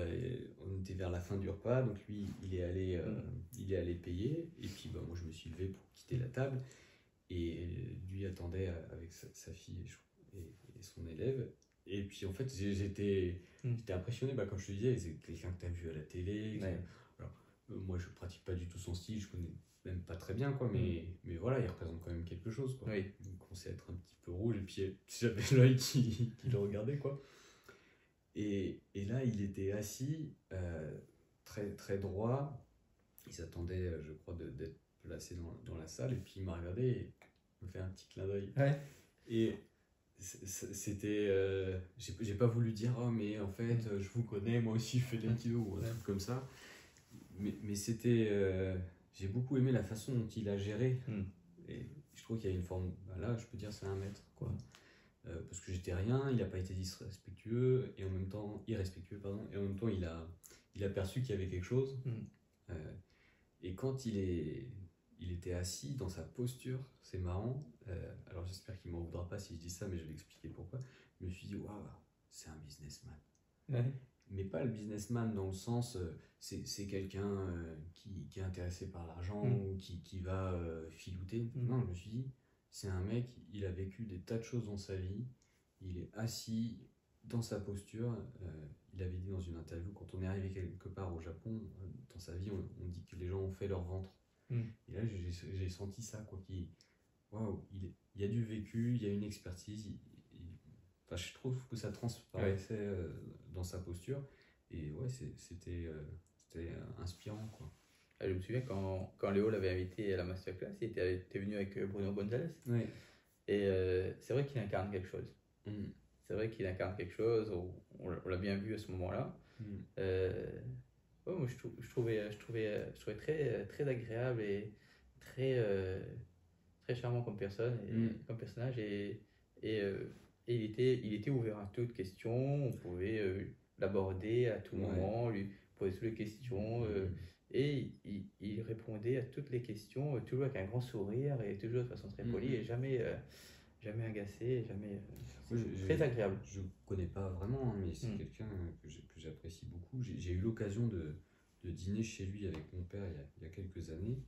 on était vers la fin du repas, donc lui, il est allé payer. Et puis, bah, moi, je me suis levé pour quitter la table. Et lui attendait avec sa fille et son élève. Et puis, en fait, j'étais impressionné. Bah, comme je te disais, c'est quelqu'un que tu as vu à la télé. Ouais. Alors, moi, je pratique pas du tout son style. Je connais même pas très bien, quoi. Mais voilà, il représente quand même quelque chose, quoi. Oui. Il commençait à être un petit peu rouge. Et puis, j'avais l'œil qui le regardait, quoi. Et là, il était assis, très, très droit, il s'attendait, je crois, d'être placé dans la salle, et puis il m'a regardé et me fait un petit clin d'œil. Ouais. Et c'était. J'ai pas voulu dire, oh, mais en fait, je vous connais, moi aussi je fais de l'aïkido, ou un truc comme ça. Mais c'était. J'ai beaucoup aimé la façon dont il a géré. Et je trouve qu'il y a une forme. Bah là, je peux dire, c'est un maître, quoi. Parce que j'étais rien, il n'a pas été disrespectueux, et en même temps. Irrespectueux, pardon, et en même temps, il a perçu qu'il y avait quelque chose. Et quand il était assis dans sa posture, c'est marrant. Alors j'espère qu'il ne m'en voudra pas si je dis ça, mais je vais expliquer pourquoi. Je me suis dit, waouh, c'est un businessman. Ouais. Mais pas le businessman dans le sens, c'est quelqu'un qui est intéressé par l'argent ou qui va filouter. Non, je me suis dit, c'est un mec, il a vécu des tas de choses dans sa vie, il est assis dans sa posture. Il avait dit dans une interview, quand on est arrivé quelque part au Japon, dans sa vie, on dit que les gens ont fait leur ventre. Et là, j'ai senti ça, quoi. Waouh, il y a du vécu, il y a une expertise. Enfin, je trouve que ça transparaissait dans sa posture. Et ouais, c'était inspirant, quoi. Je me souviens quand Léo l'avait invité à la masterclass, il était venu avec Bruno Gonzalez. Ouais. Et c'est vrai qu'il incarne quelque chose. C'est vrai qu'il incarne quelque chose, on l'a bien vu à ce moment-là. Ouais, moi je trouvais très, très agréable et très, très charmant comme personne, comme personnage. Et il était ouvert à toute question, on pouvait l'aborder à tout moment, lui poser toutes les questions. Et il répondait à toutes les questions, toujours avec un grand sourire et toujours de façon très polie et jamais agacé, jamais. Très agréable. Je ne connais pas vraiment, hein, mais c'est quelqu'un que j'apprécie beaucoup. J'ai eu l'occasion de dîner chez lui avec mon père il y a quelques années.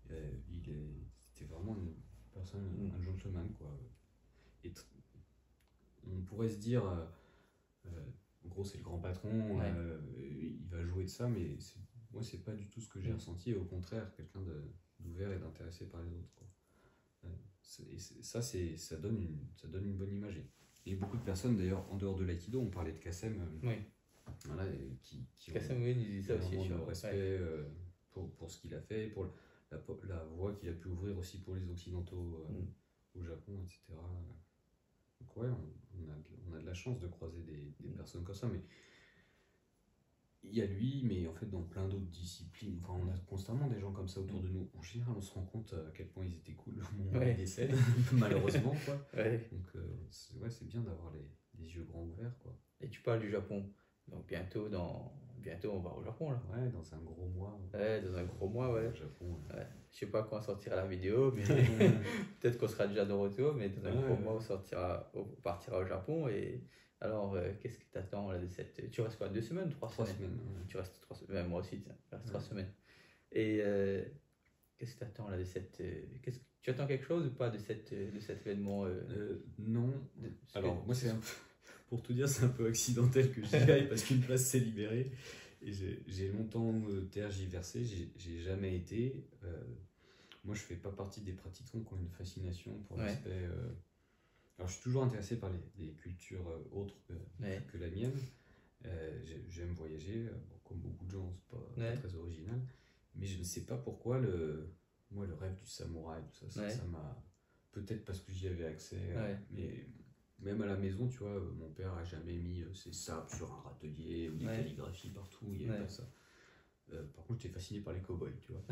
C'était vraiment une personne, un gentleman, quoi. Et on pourrait se dire, en gros, c'est le grand patron, il va jouer de ça, mais moi, c'est pas du tout ce que j'ai ressenti. Au contraire, quelqu'un d'ouvert et d'intéressé par les autres, quoi. Ça donne une bonne image. Et beaucoup de personnes, d'ailleurs, en dehors de l'aïkido, on parlait de Kassem, voilà, qui Kassem, oui, il dit ça aussi. Le respect pour ce qu'il a fait, pour la voie qu'il a pu ouvrir aussi pour les Occidentaux au Japon, etc. Donc ouais, on a de la chance de croiser des personnes comme ça, mais il y a lui, mais en fait dans plein d'autres disciplines, enfin on a constamment des gens comme ça autour de nous. En général, on se rend compte à quel point ils étaient cool au moment où ils décèdent, malheureusement, quoi. Donc c'est bien d'avoir les yeux grands ouverts, quoi. Et tu parles du Japon, donc bientôt on va au Japon, là. Ouais, dans un gros mois. Ouais, dans un gros mois, ouais. Au Japon, ouais. Je sais pas quand sortira la vidéo, mais peut-être qu'on sera déjà de retour, mais dans un gros mois on partira au Japon. Et alors, qu'est-ce que t'attends là de cette... Tu restes quoi, 2 semaines, 3 semaines? 3 semaines. Tu restes 3 semaines, moi aussi, tiens, je reste 3 semaines. Et qu'est-ce que t'attends là de cette... Tu attends quelque chose ou pas de cet événement Non. Alors, moi, c'est un peu... Pour tout dire, c'est un peu accidentel que j'y aille parce qu'une place s'est libérée. Et j'ai longtemps tergiversé, j'ai jamais été. Moi, je fais pas partie des pratiquants qui ont une fascination pour l'aspect. Alors, je suis toujours intéressé par les cultures autres que la mienne. J'aime voyager, comme beaucoup de gens, c'est pas très original. Mais je ne sais pas pourquoi moi, le rêve du samouraï, tout ça, ça m'a. Peut-être parce que j'y avais accès, mais. Même à la maison, tu vois, mon père a jamais mis ses sabres sur un râtelier ou des calligraphies partout, il n'y avait pas ça. Par contre, j'étais fasciné par les cow-boys, tu vois.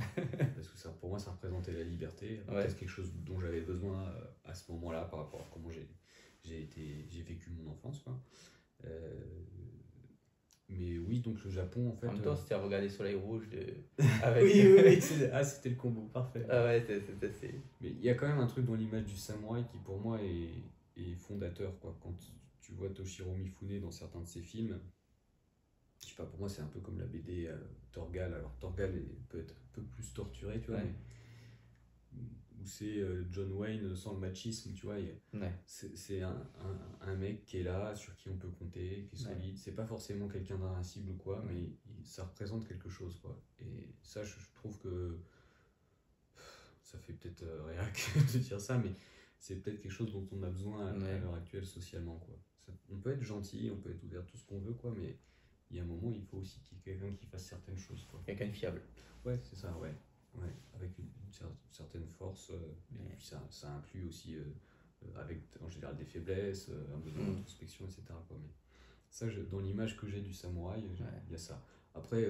Parce que pour moi, ça représentait la liberté. Peut-être quelque chose dont j'avais besoin à ce moment-là par rapport à comment j'ai vécu mon enfance, quoi. Mais oui, donc le Japon, en fait. En même temps, c'était à regarder Soleil Rouge avec... oui, c'était le combo parfait. Ah ouais, c'est... Mais il y a quand même un truc dans l'image du samouraï qui, pour moi, est fondateur, quoi. Quand tu vois Toshiro Mifune dans certains de ses films, je sais pas, pour moi c'est un peu comme la BD Torgal. Alors Torgal peut être un peu plus torturé, tu vois, mais où c'est John Wayne sans le machisme, tu vois. C'est un mec qui est là, sur qui on peut compter, qui est solide. C'est pas forcément quelqu'un d'invincible ou quoi, mais ça représente quelque chose, quoi. Et ça, je trouve que ça fait peut-être réac de dire ça, mais c'est peut-être quelque chose dont on a besoin à l'heure actuelle socialement, quoi. On peut être gentil, on peut être ouvert, tout ce qu'on veut, quoi, mais il il y a un moment, il faut aussi qu'il y ait quelqu'un qui fasse certaines choses, quoi. Quelqu'un de fiable. Ouais, c'est ça, ouais. Ouais. Avec certaine force, et puis ça inclut aussi, avec en général des faiblesses, un besoin d'introspection, etc., quoi. Mais ça, dans l'image que j'ai du samouraï, il y a ça. Après,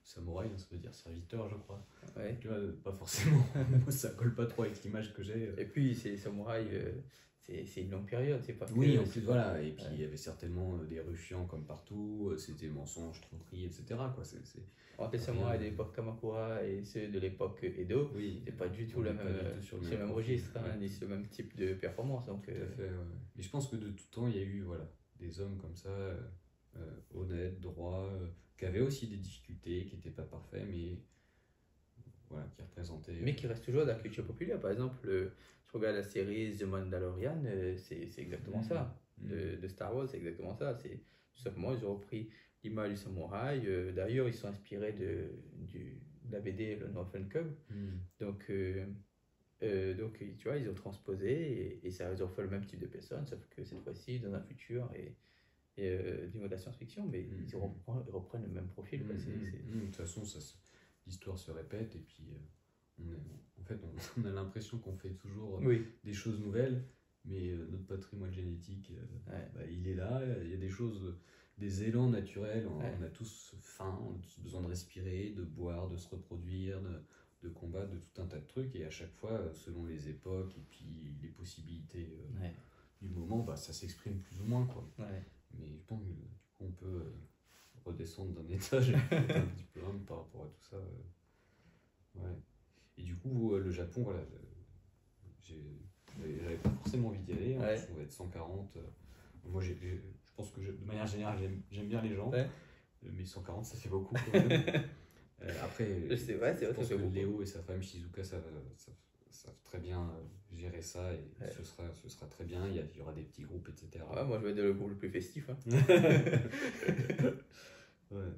samouraï, ça veut dire serviteur, je crois. Ouais. Tu vois, pas forcément. Moi, ça colle pas trop avec l'image que j'ai. Et puis, c'est samouraï, c'est une longue période, c'est pas Oui, que- en plus, voilà. Et puis, Ouais. il y avait certainement des ruffians comme partout, c'était mensonges, tromperies, etc., quoi. Entre les rien. samouraïs de l'époque Kamakura et ceux de l'époque Edo, Oui, c'est pas du tout on le est même, pas du tout sur le c'est le même profil, registre, hein, ouais. ni sur le même type de performance. Donc, Tout à fait, ouais. Mais je pense que de tout temps, il y a eu, voilà, des hommes comme ça, honnêtes, droits, qui avaient aussi des difficultés, qui n'étaient pas parfaits, mais voilà, qui représentaient. mais qui reste toujours dans la culture populaire. Par exemple, tu regardes la série The Mandalorian, c'est exactement ça. De Star Wars, c'est exactement ça. C'est tout simplement, ils ont repris l'image du samouraï. D'ailleurs, ils sont inspirés de la BD Le Northern Cub. Donc, tu vois, ils ont transposé et ça, ils ont fait le même type de personne, sauf que cette fois-ci, dans un futur du niveau de la science-fiction, mais ils reprennent le même profil, quoi. De toute façon, l'histoire se répète et puis en fait, on a l'impression qu'on fait toujours Oui, des choses nouvelles, mais notre patrimoine génétique, bah, il est là. Il y a des choses, des élans naturels. On a tous faim, on a tous besoin de respirer, de boire, de se reproduire, de combattre, de tout un tas de trucs. Et à chaque fois, selon les époques et puis les possibilités du moment, bah, ça s'exprime plus ou moins, quoi. ouais. Mais je pense que du coup, on peut redescendre d'un étage et peut-être un petit peu humble par rapport à tout ça. Ouais. Et du coup, le Japon, voilà, j'avais pas forcément envie d'y aller. Ouais. On va être 140. Moi, je pense que de manière générale, j'aime bien les gens. Ouais. Mais 140, ça fait beaucoup quand même. Après, C'est vrai, je ça pense fait que beaucoup. Léo et sa femme Shizuka savent très bien gérer ça et ce sera très bien. Il y aura des petits groupes, etc. Ouais, moi, je vais être le groupe le plus festif. Hein. Ouais.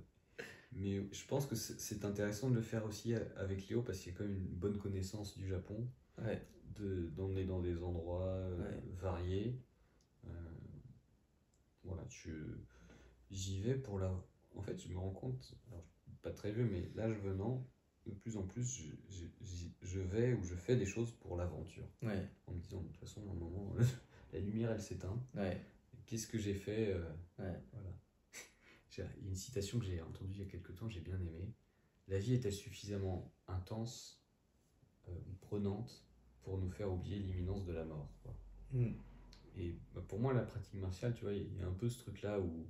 Mais je pense que c'est intéressant de le faire aussi avec Léo parce qu'il y a quand même une bonne connaissance du Japon, Ouais. d'emmener dans des endroits Ouais. variés. Voilà, j'y vais pour la. En fait, je me rends compte, alors, je suis pas très vieux, mais l'âge venant, de plus en plus, je vais ou je fais des choses pour l'aventure. Ouais. En me disant, de toute façon, à un moment, la lumière, elle s'éteint. Ouais. Qu'est-ce que j'ai fait Ouais. Voilà. Il y a une citation que j'ai entendue il y a quelques temps, j'ai bien aimé. La vie est-elle suffisamment intense ou prenante pour nous faire oublier l'imminence de la mort, quoi. Et bah, pour moi, la pratique martiale, tu vois, il y a un peu ce truc-là où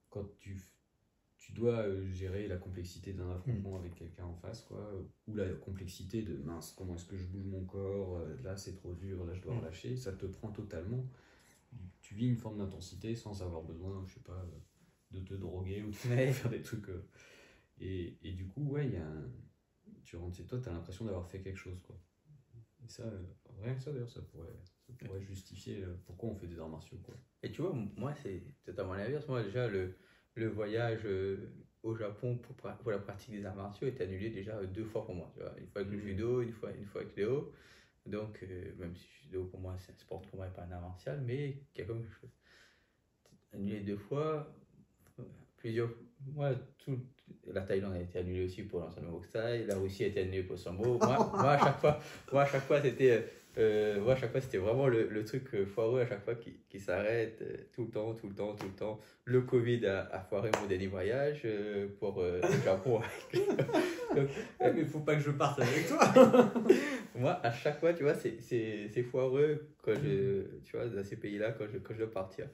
quand tu dois gérer la complexité d'un affrontement avec quelqu'un en face, quoi, ou la complexité de mince, comment est-ce que je bouge mon corps, là c'est trop dur, là je dois relâcher, ça te prend totalement. Tu vis une forme d'intensité sans avoir besoin, je sais pas, de te droguer ou de faire des trucs. Et du coup, ouais, tu rentres chez toi, tu as l'impression d'avoir fait quelque chose, quoi. Et ça, rien que ça d'ailleurs, ça pourrait justifier pourquoi on fait des arts martiaux, quoi. Et tu vois, moi, c'est totalement l'inverse. Moi, déjà, le voyage au Japon pour la pratique des arts martiaux est annulé déjà 2 fois pour moi. Tu vois. Une fois avec le judo, une fois avec Léo. Donc, même si le judo pour moi, c'est un sport pour moi et pas un art martial, mais qui a comme quelque chose. Annulé 2 fois, plusieurs. Moi, la Thaïlande a été annulée aussi pour l'enseignement boxe thaï, la Russie a été annulée pour le sambo. Moi, à chaque fois, c'était. Moi, à chaque fois, c'était vraiment le truc foireux à chaque fois qui s'arrête tout le temps. Le Covid a foiré mon dernier voyage pour le Japon. Donc, mais il faut pas que je parte avec toi. moi, à chaque fois, tu vois, c'est foireux quand tu vois, dans ces pays-là, quand je dois partir.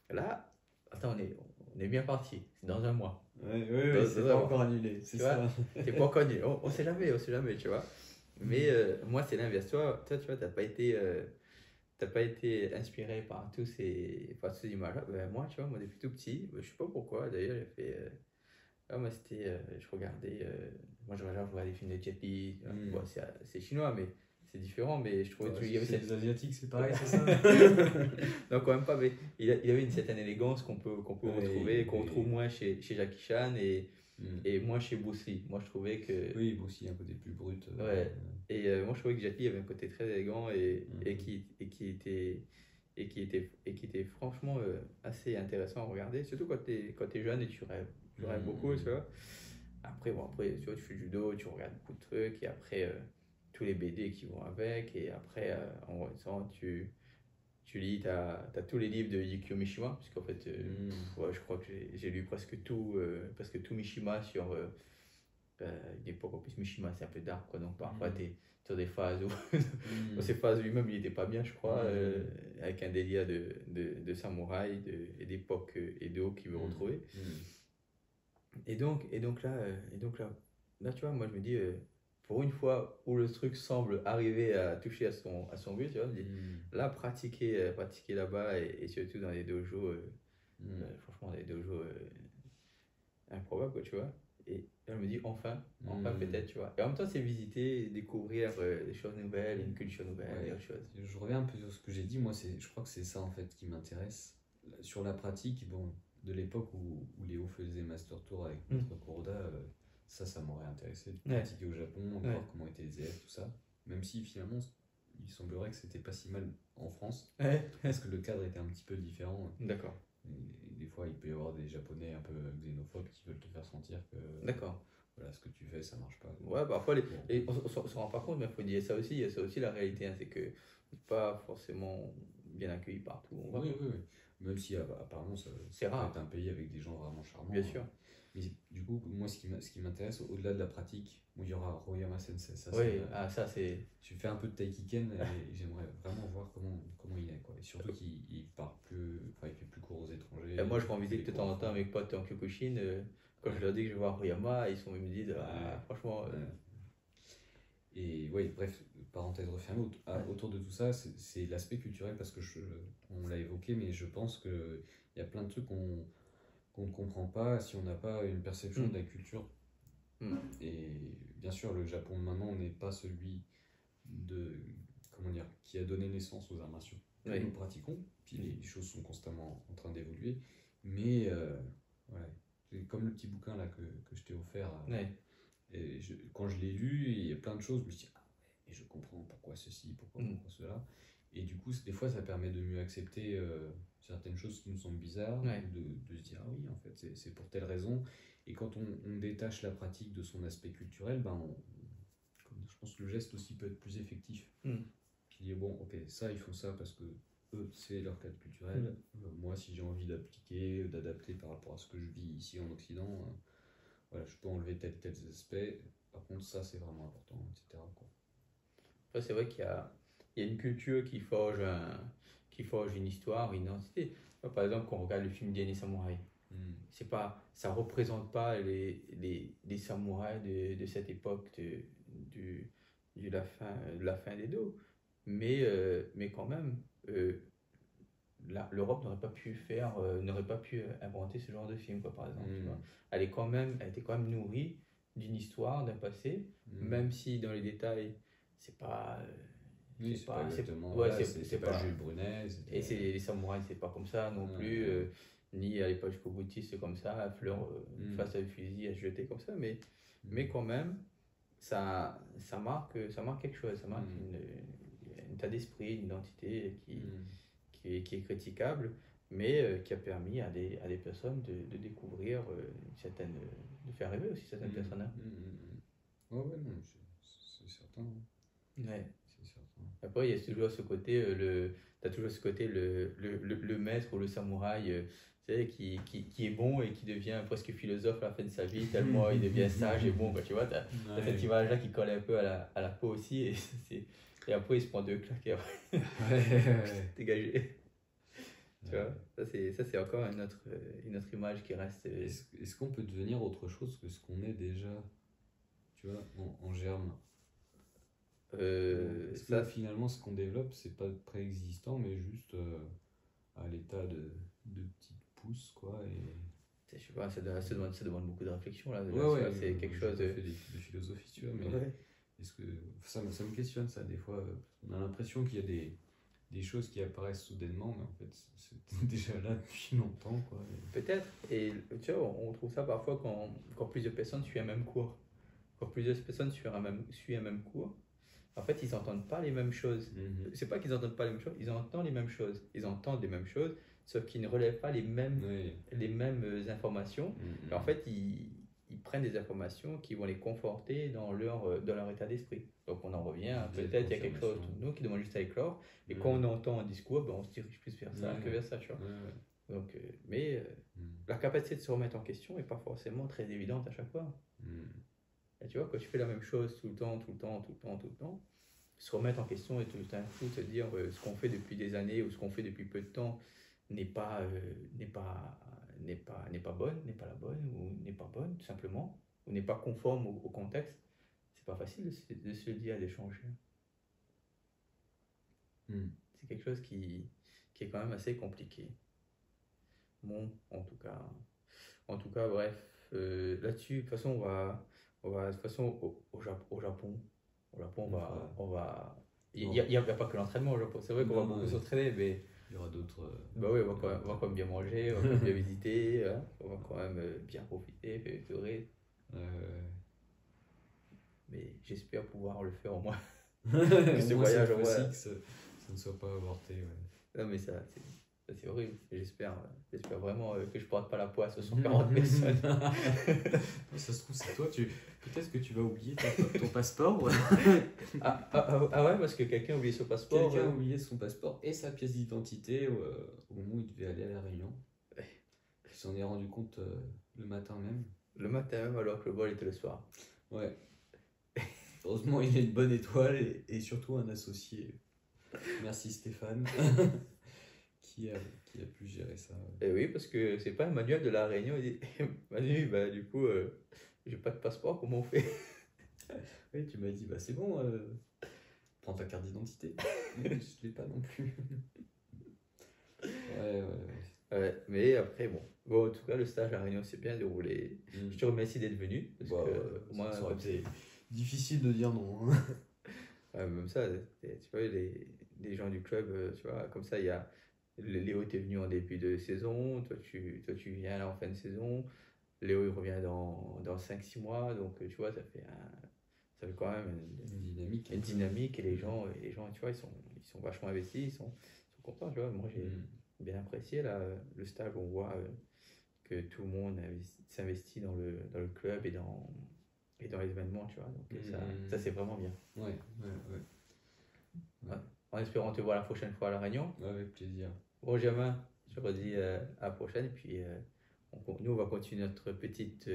Là, attends, on est bien parti. C'est dans un mois. Oui, c'est pas encore annulé. C'est ça. C'est pas encore annulé. On sait jamais, tu vois. Mais moi, c'est l'inverse. Toi, tu vois, t'as pas été inspiré par tous ces images-là. Ben, moi, tu vois, moi, depuis tout petit, je sais pas pourquoi, d'ailleurs, j'ai fait. Moi, c'était. Je regardais. Moi, je regardais des films de Jet Li. Bon, c'est chinois, mais c'est différent. Mais je trouvais qu'il y avait cette. Les Asiatiques, c'est pareil, c'est ça. Non, quand même pas, mais il y avait une certaine élégance qu'on peut retrouver, qu'on retrouve moins chez Jackie Chan et moins chez Bruce Lee. Moi, je trouvais que. Oui, Bruce Lee, un côté plus brut. Ouais. Et moi, je trouvais que Jet Li avait un côté très élégant et qui et qui était franchement assez intéressant à regarder, surtout quand t'es jeune et tu rêves beaucoup, tu vois. Après, tu vois, tu fais du judo, tu regardes beaucoup de trucs, et après, tous les BD qui vont avec, et après, en grandissant, tu lis, t'as tous les livres de Yukio Mishima, puisqu'en fait, ouais, je crois que j'ai lu presque tout Mishima sur une époque. En plus, Mishima, c'est un peu dark, quoi, donc parfois, t'es sur des phases où, dans ces phases lui-même, il était pas bien, je crois, avec un délire de samouraï et d'époque Edo qu'il veut retrouver. Et donc tu vois, moi je me dis, pour une fois où le truc semble arriver à toucher à son but, tu vois, je me dis, là, pratiquer là-bas et surtout dans les dojos, franchement, des dojos improbables, quoi, tu vois. Et là, je me dis, enfin peut-être, tu vois. Et en même temps, c'est visiter, découvrir des choses nouvelles, une culture nouvelle et autre chose. Je reviens un peu sur ce que j'ai dit, moi je crois que c'est ça en fait qui m'intéresse. Sur la pratique, bon, de l'époque où Léo faisait Master Tour avec notre Kuroda, ça m'aurait intéressé de pratiquer au Japon, voir comment étaient les élèves, tout ça. Même si finalement, il semblerait que c'était pas si mal en France, parce que le cadre était un petit peu différent. D'accord. Et des fois, il peut y avoir des Japonais un peu xénophobes qui veulent te faire sentir que voilà, ce que tu fais, ça marche pas. Ouais, parfois, on se rend pas compte, mais il faut dire ça aussi. Il y a ça aussi la réalité, hein, c'est que on n'est pas forcément bien accueilli partout. Oui. Même si apparemment, ça c'est peut rare. être un pays avec des gens vraiment charmants. Bien sûr. Mais du coup, moi, ce qui m'intéresse, au-delà de la pratique, il y aura Royama Sensei. Ça c'est. Tu fais un peu de Taikiken et j'aimerais vraiment voir comment il est, quoi. Et surtout qu'il part plus, enfin, il fait plus cours aux étrangers. Et moi, je rends visite de temps en temps avec mes potes en Kyokushin. Quand je leur dis que je vais voir Royama, ils me disent, franchement. Et oui, bref, parenthèse refermée, autour de tout ça, c'est l'aspect culturel parce que on l'a évoqué, mais je pense qu'il y a plein de trucs qu'on ne comprend pas si on n'a pas une perception de la culture. Et bien sûr, le Japon de maintenant n'est pas celui qui a donné naissance aux arts martiaux que nous pratiquons. Puis les choses sont constamment en train d'évoluer. Mais c'est comme le petit bouquin là que je t'ai offert. Et quand je l'ai lu, il y a plein de choses, je me suis dit, et je comprends pourquoi ceci, pourquoi cela. Et du coup, des fois, ça permet de mieux accepter certaines choses qui nous semblent bizarres, de se dire, ah oui, en fait, c'est pour telle raison. Et quand on détache la pratique de son aspect culturel, je pense que le geste aussi peut être plus effectif. Puis dire, bon, ok, ça, ils font ça parce que eux, c'est leur cadre culturel. Moi, si j'ai envie d'appliquer, d'adapter par rapport à ce que je vis ici en Occident, voilà, je peux enlever tels aspects. Par contre, ça, c'est vraiment important, etc. Après, c'est vrai qu'il y a une culture qui forge une histoire, une identité. Par exemple, quand on regarde le film Diane et Samouraï, ça représente pas les samouraïs de cette époque de la fin d'Edo. Mais quand même, l'Europe n'aurait pas pu inventer ce genre de film, quoi, par exemple. Tu vois. Elle était quand même nourrie d'une histoire, d'un passé, même si dans les détails, c'est pas. C'est pas exactement. C'est pas Jules Brunet. Et les samouraïs, c'est pas comme ça non plus. Ni à l'époque jusqu'au boutiste, c'est comme ça, à fleur face à un fusil à se jeter comme ça. Mais quand même, ça marque quelque chose. Ça marque un état d'esprit, une identité qui est critiquable, mais qui a permis à des personnes de découvrir de faire rêver aussi certaines personnes. Ouais, non, c'est certain. Ouais. C'est certain. Après, il y a toujours ce côté, t'as toujours ce côté, le maître ou le samouraï, tu sais, qui est bon et qui devient presque philosophe à la fin de sa vie, tellement il devient sage et bon, quoi, tu vois, t'as cette image-là qui colle un peu à la peau aussi, et après il se prend deux claques et après, dégagé. Tu vois, ça c'est encore une autre image qui reste. Est-ce qu'on peut devenir autre chose que ce qu'on est déjà, tu vois, en germe? Ça, finalement, ce qu'on développe, c'est pas préexistant, mais juste à l'état de petites pousses, quoi. Je sais pas, ça demande beaucoup de réflexion là. C'est quelque chose de philosophie, si tu veux, mais est-ce que ça me questionne ça des fois. On a l'impression qu'il y a des choses qui apparaissent soudainement, mais en fait, c'est déjà là depuis longtemps, quoi. Peut-être. Et tu vois, on trouve ça parfois quand plusieurs personnes suivent un même cours. Quand plusieurs personnes suivent un même cours, En fait, ils n'entendent pas les mêmes choses. Mhm. C'est pas qu'ils n'entendent pas les mêmes choses, ils entendent les mêmes choses. Ils entendent les mêmes choses, sauf qu'ils ne relèvent pas Oui. les mêmes informations. Et en Mhm. fait, ils prennent des informations qui vont les conforter dans leur état d'esprit. Donc on en revient à Biais de peut-être il y a quelque chose confirmation. de nous qui demande juste à éclore. Et quand Ouais. on entend un discours, ben, on se dirige plus vers ça que Ouais. vers ça, tu vois. Ouais, ouais. Donc, Mhm. la capacité de se remettre en question n'est pas forcément très évidente à chaque fois. Mhm. Et tu vois, quand tu fais la même chose tout le temps, tout le temps, tout le temps, tout le temps, se remettre en question et tout d'un coup te dire ce qu'on fait depuis des années ou ce qu'on fait depuis peu de temps n'est pas, n'est pas bonne, n'est pas la bonne ou n'est pas bonne tout simplement, ou n'est pas conforme au contexte, c'est pas facile de se le dire, d'échanger. Mhm. C'est quelque chose qui est quand même assez compliqué. Bon, en tout cas, bref, là-dessus, de toute façon, de toute façon, au Japon, Enfin, il bon. n'y a pas que l'entraînement au Japon. C'est vrai qu'on va Non, beaucoup ouais. s'entraîner, mais Il y aura d'autres. bah oui, on va Avantages. quand même bien manger, on va quand même bien visiter, hein, on va quand même bien profiter, faire des touristes. Mais j'espère pouvoir le faire au moins. Que ce Au moins cette voyage, au moins. fois-ci que ça ne soit pas avorté. Ouais. Non, mais c'est horrible. J'espère vraiment que je porte pas la poisse aux 140 personnes. Ça se trouve, c'est toi. Peut-être que tu vas oublier ton passeport. Ah ouais, parce que quelqu'un a oublié son passeport. Quelqu'un a oublié son passeport et sa pièce d'identité au moment où il devait aller à La Réunion. Il s'en est rendu compte le matin même. Le matin même, alors que le vol était le soir. Ouais. Heureusement, il a une bonne étoile et surtout un associé. Merci Stéphane qui a pu gérer ça. Et oui, parce que c'est pas un manuel de la Réunion. Il dit Manu, bah, du coup, j'ai pas de passeport, comment on fait? Oui, tu m'as dit, bah c'est bon, prends ta carte d'identité. Mais je l'ai pas non plus. Ouais. Ouais, mais après, bon, en tout cas, le stage à La Réunion s'est bien déroulé. Je te remercie d'être venu. Parce Bah, que moi, ça aurait comme été difficile de dire non. Hein. ouais, même ça, tu vois, les gens du club, tu vois, comme ça, il y a. Léo était venu en début de saison, toi tu viens là en fin de saison. Léo il revient dans 5 6 mois, donc tu vois, ça fait quand même Une dynamique. une dynamique et les gens, tu vois, ils sont vachement investis, ils sont contents, tu vois. Moi j'ai bien apprécié là, le stage où on voit que tout le monde s'investit dans le club et dans l'événement, tu vois. Donc ça c'est vraiment bien. Ouais. Ouais. En espérant te voir la prochaine fois à La Réunion. Avec plaisir. Bon, Germain, je te redis à la prochaine. Et puis, nous, on va continuer notre petite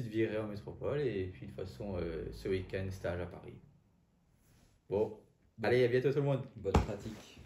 virée en métropole. Et puis, de toute façon, ce week-end, stage à Paris. Bon, allez, à bientôt tout le monde. Bonne pratique.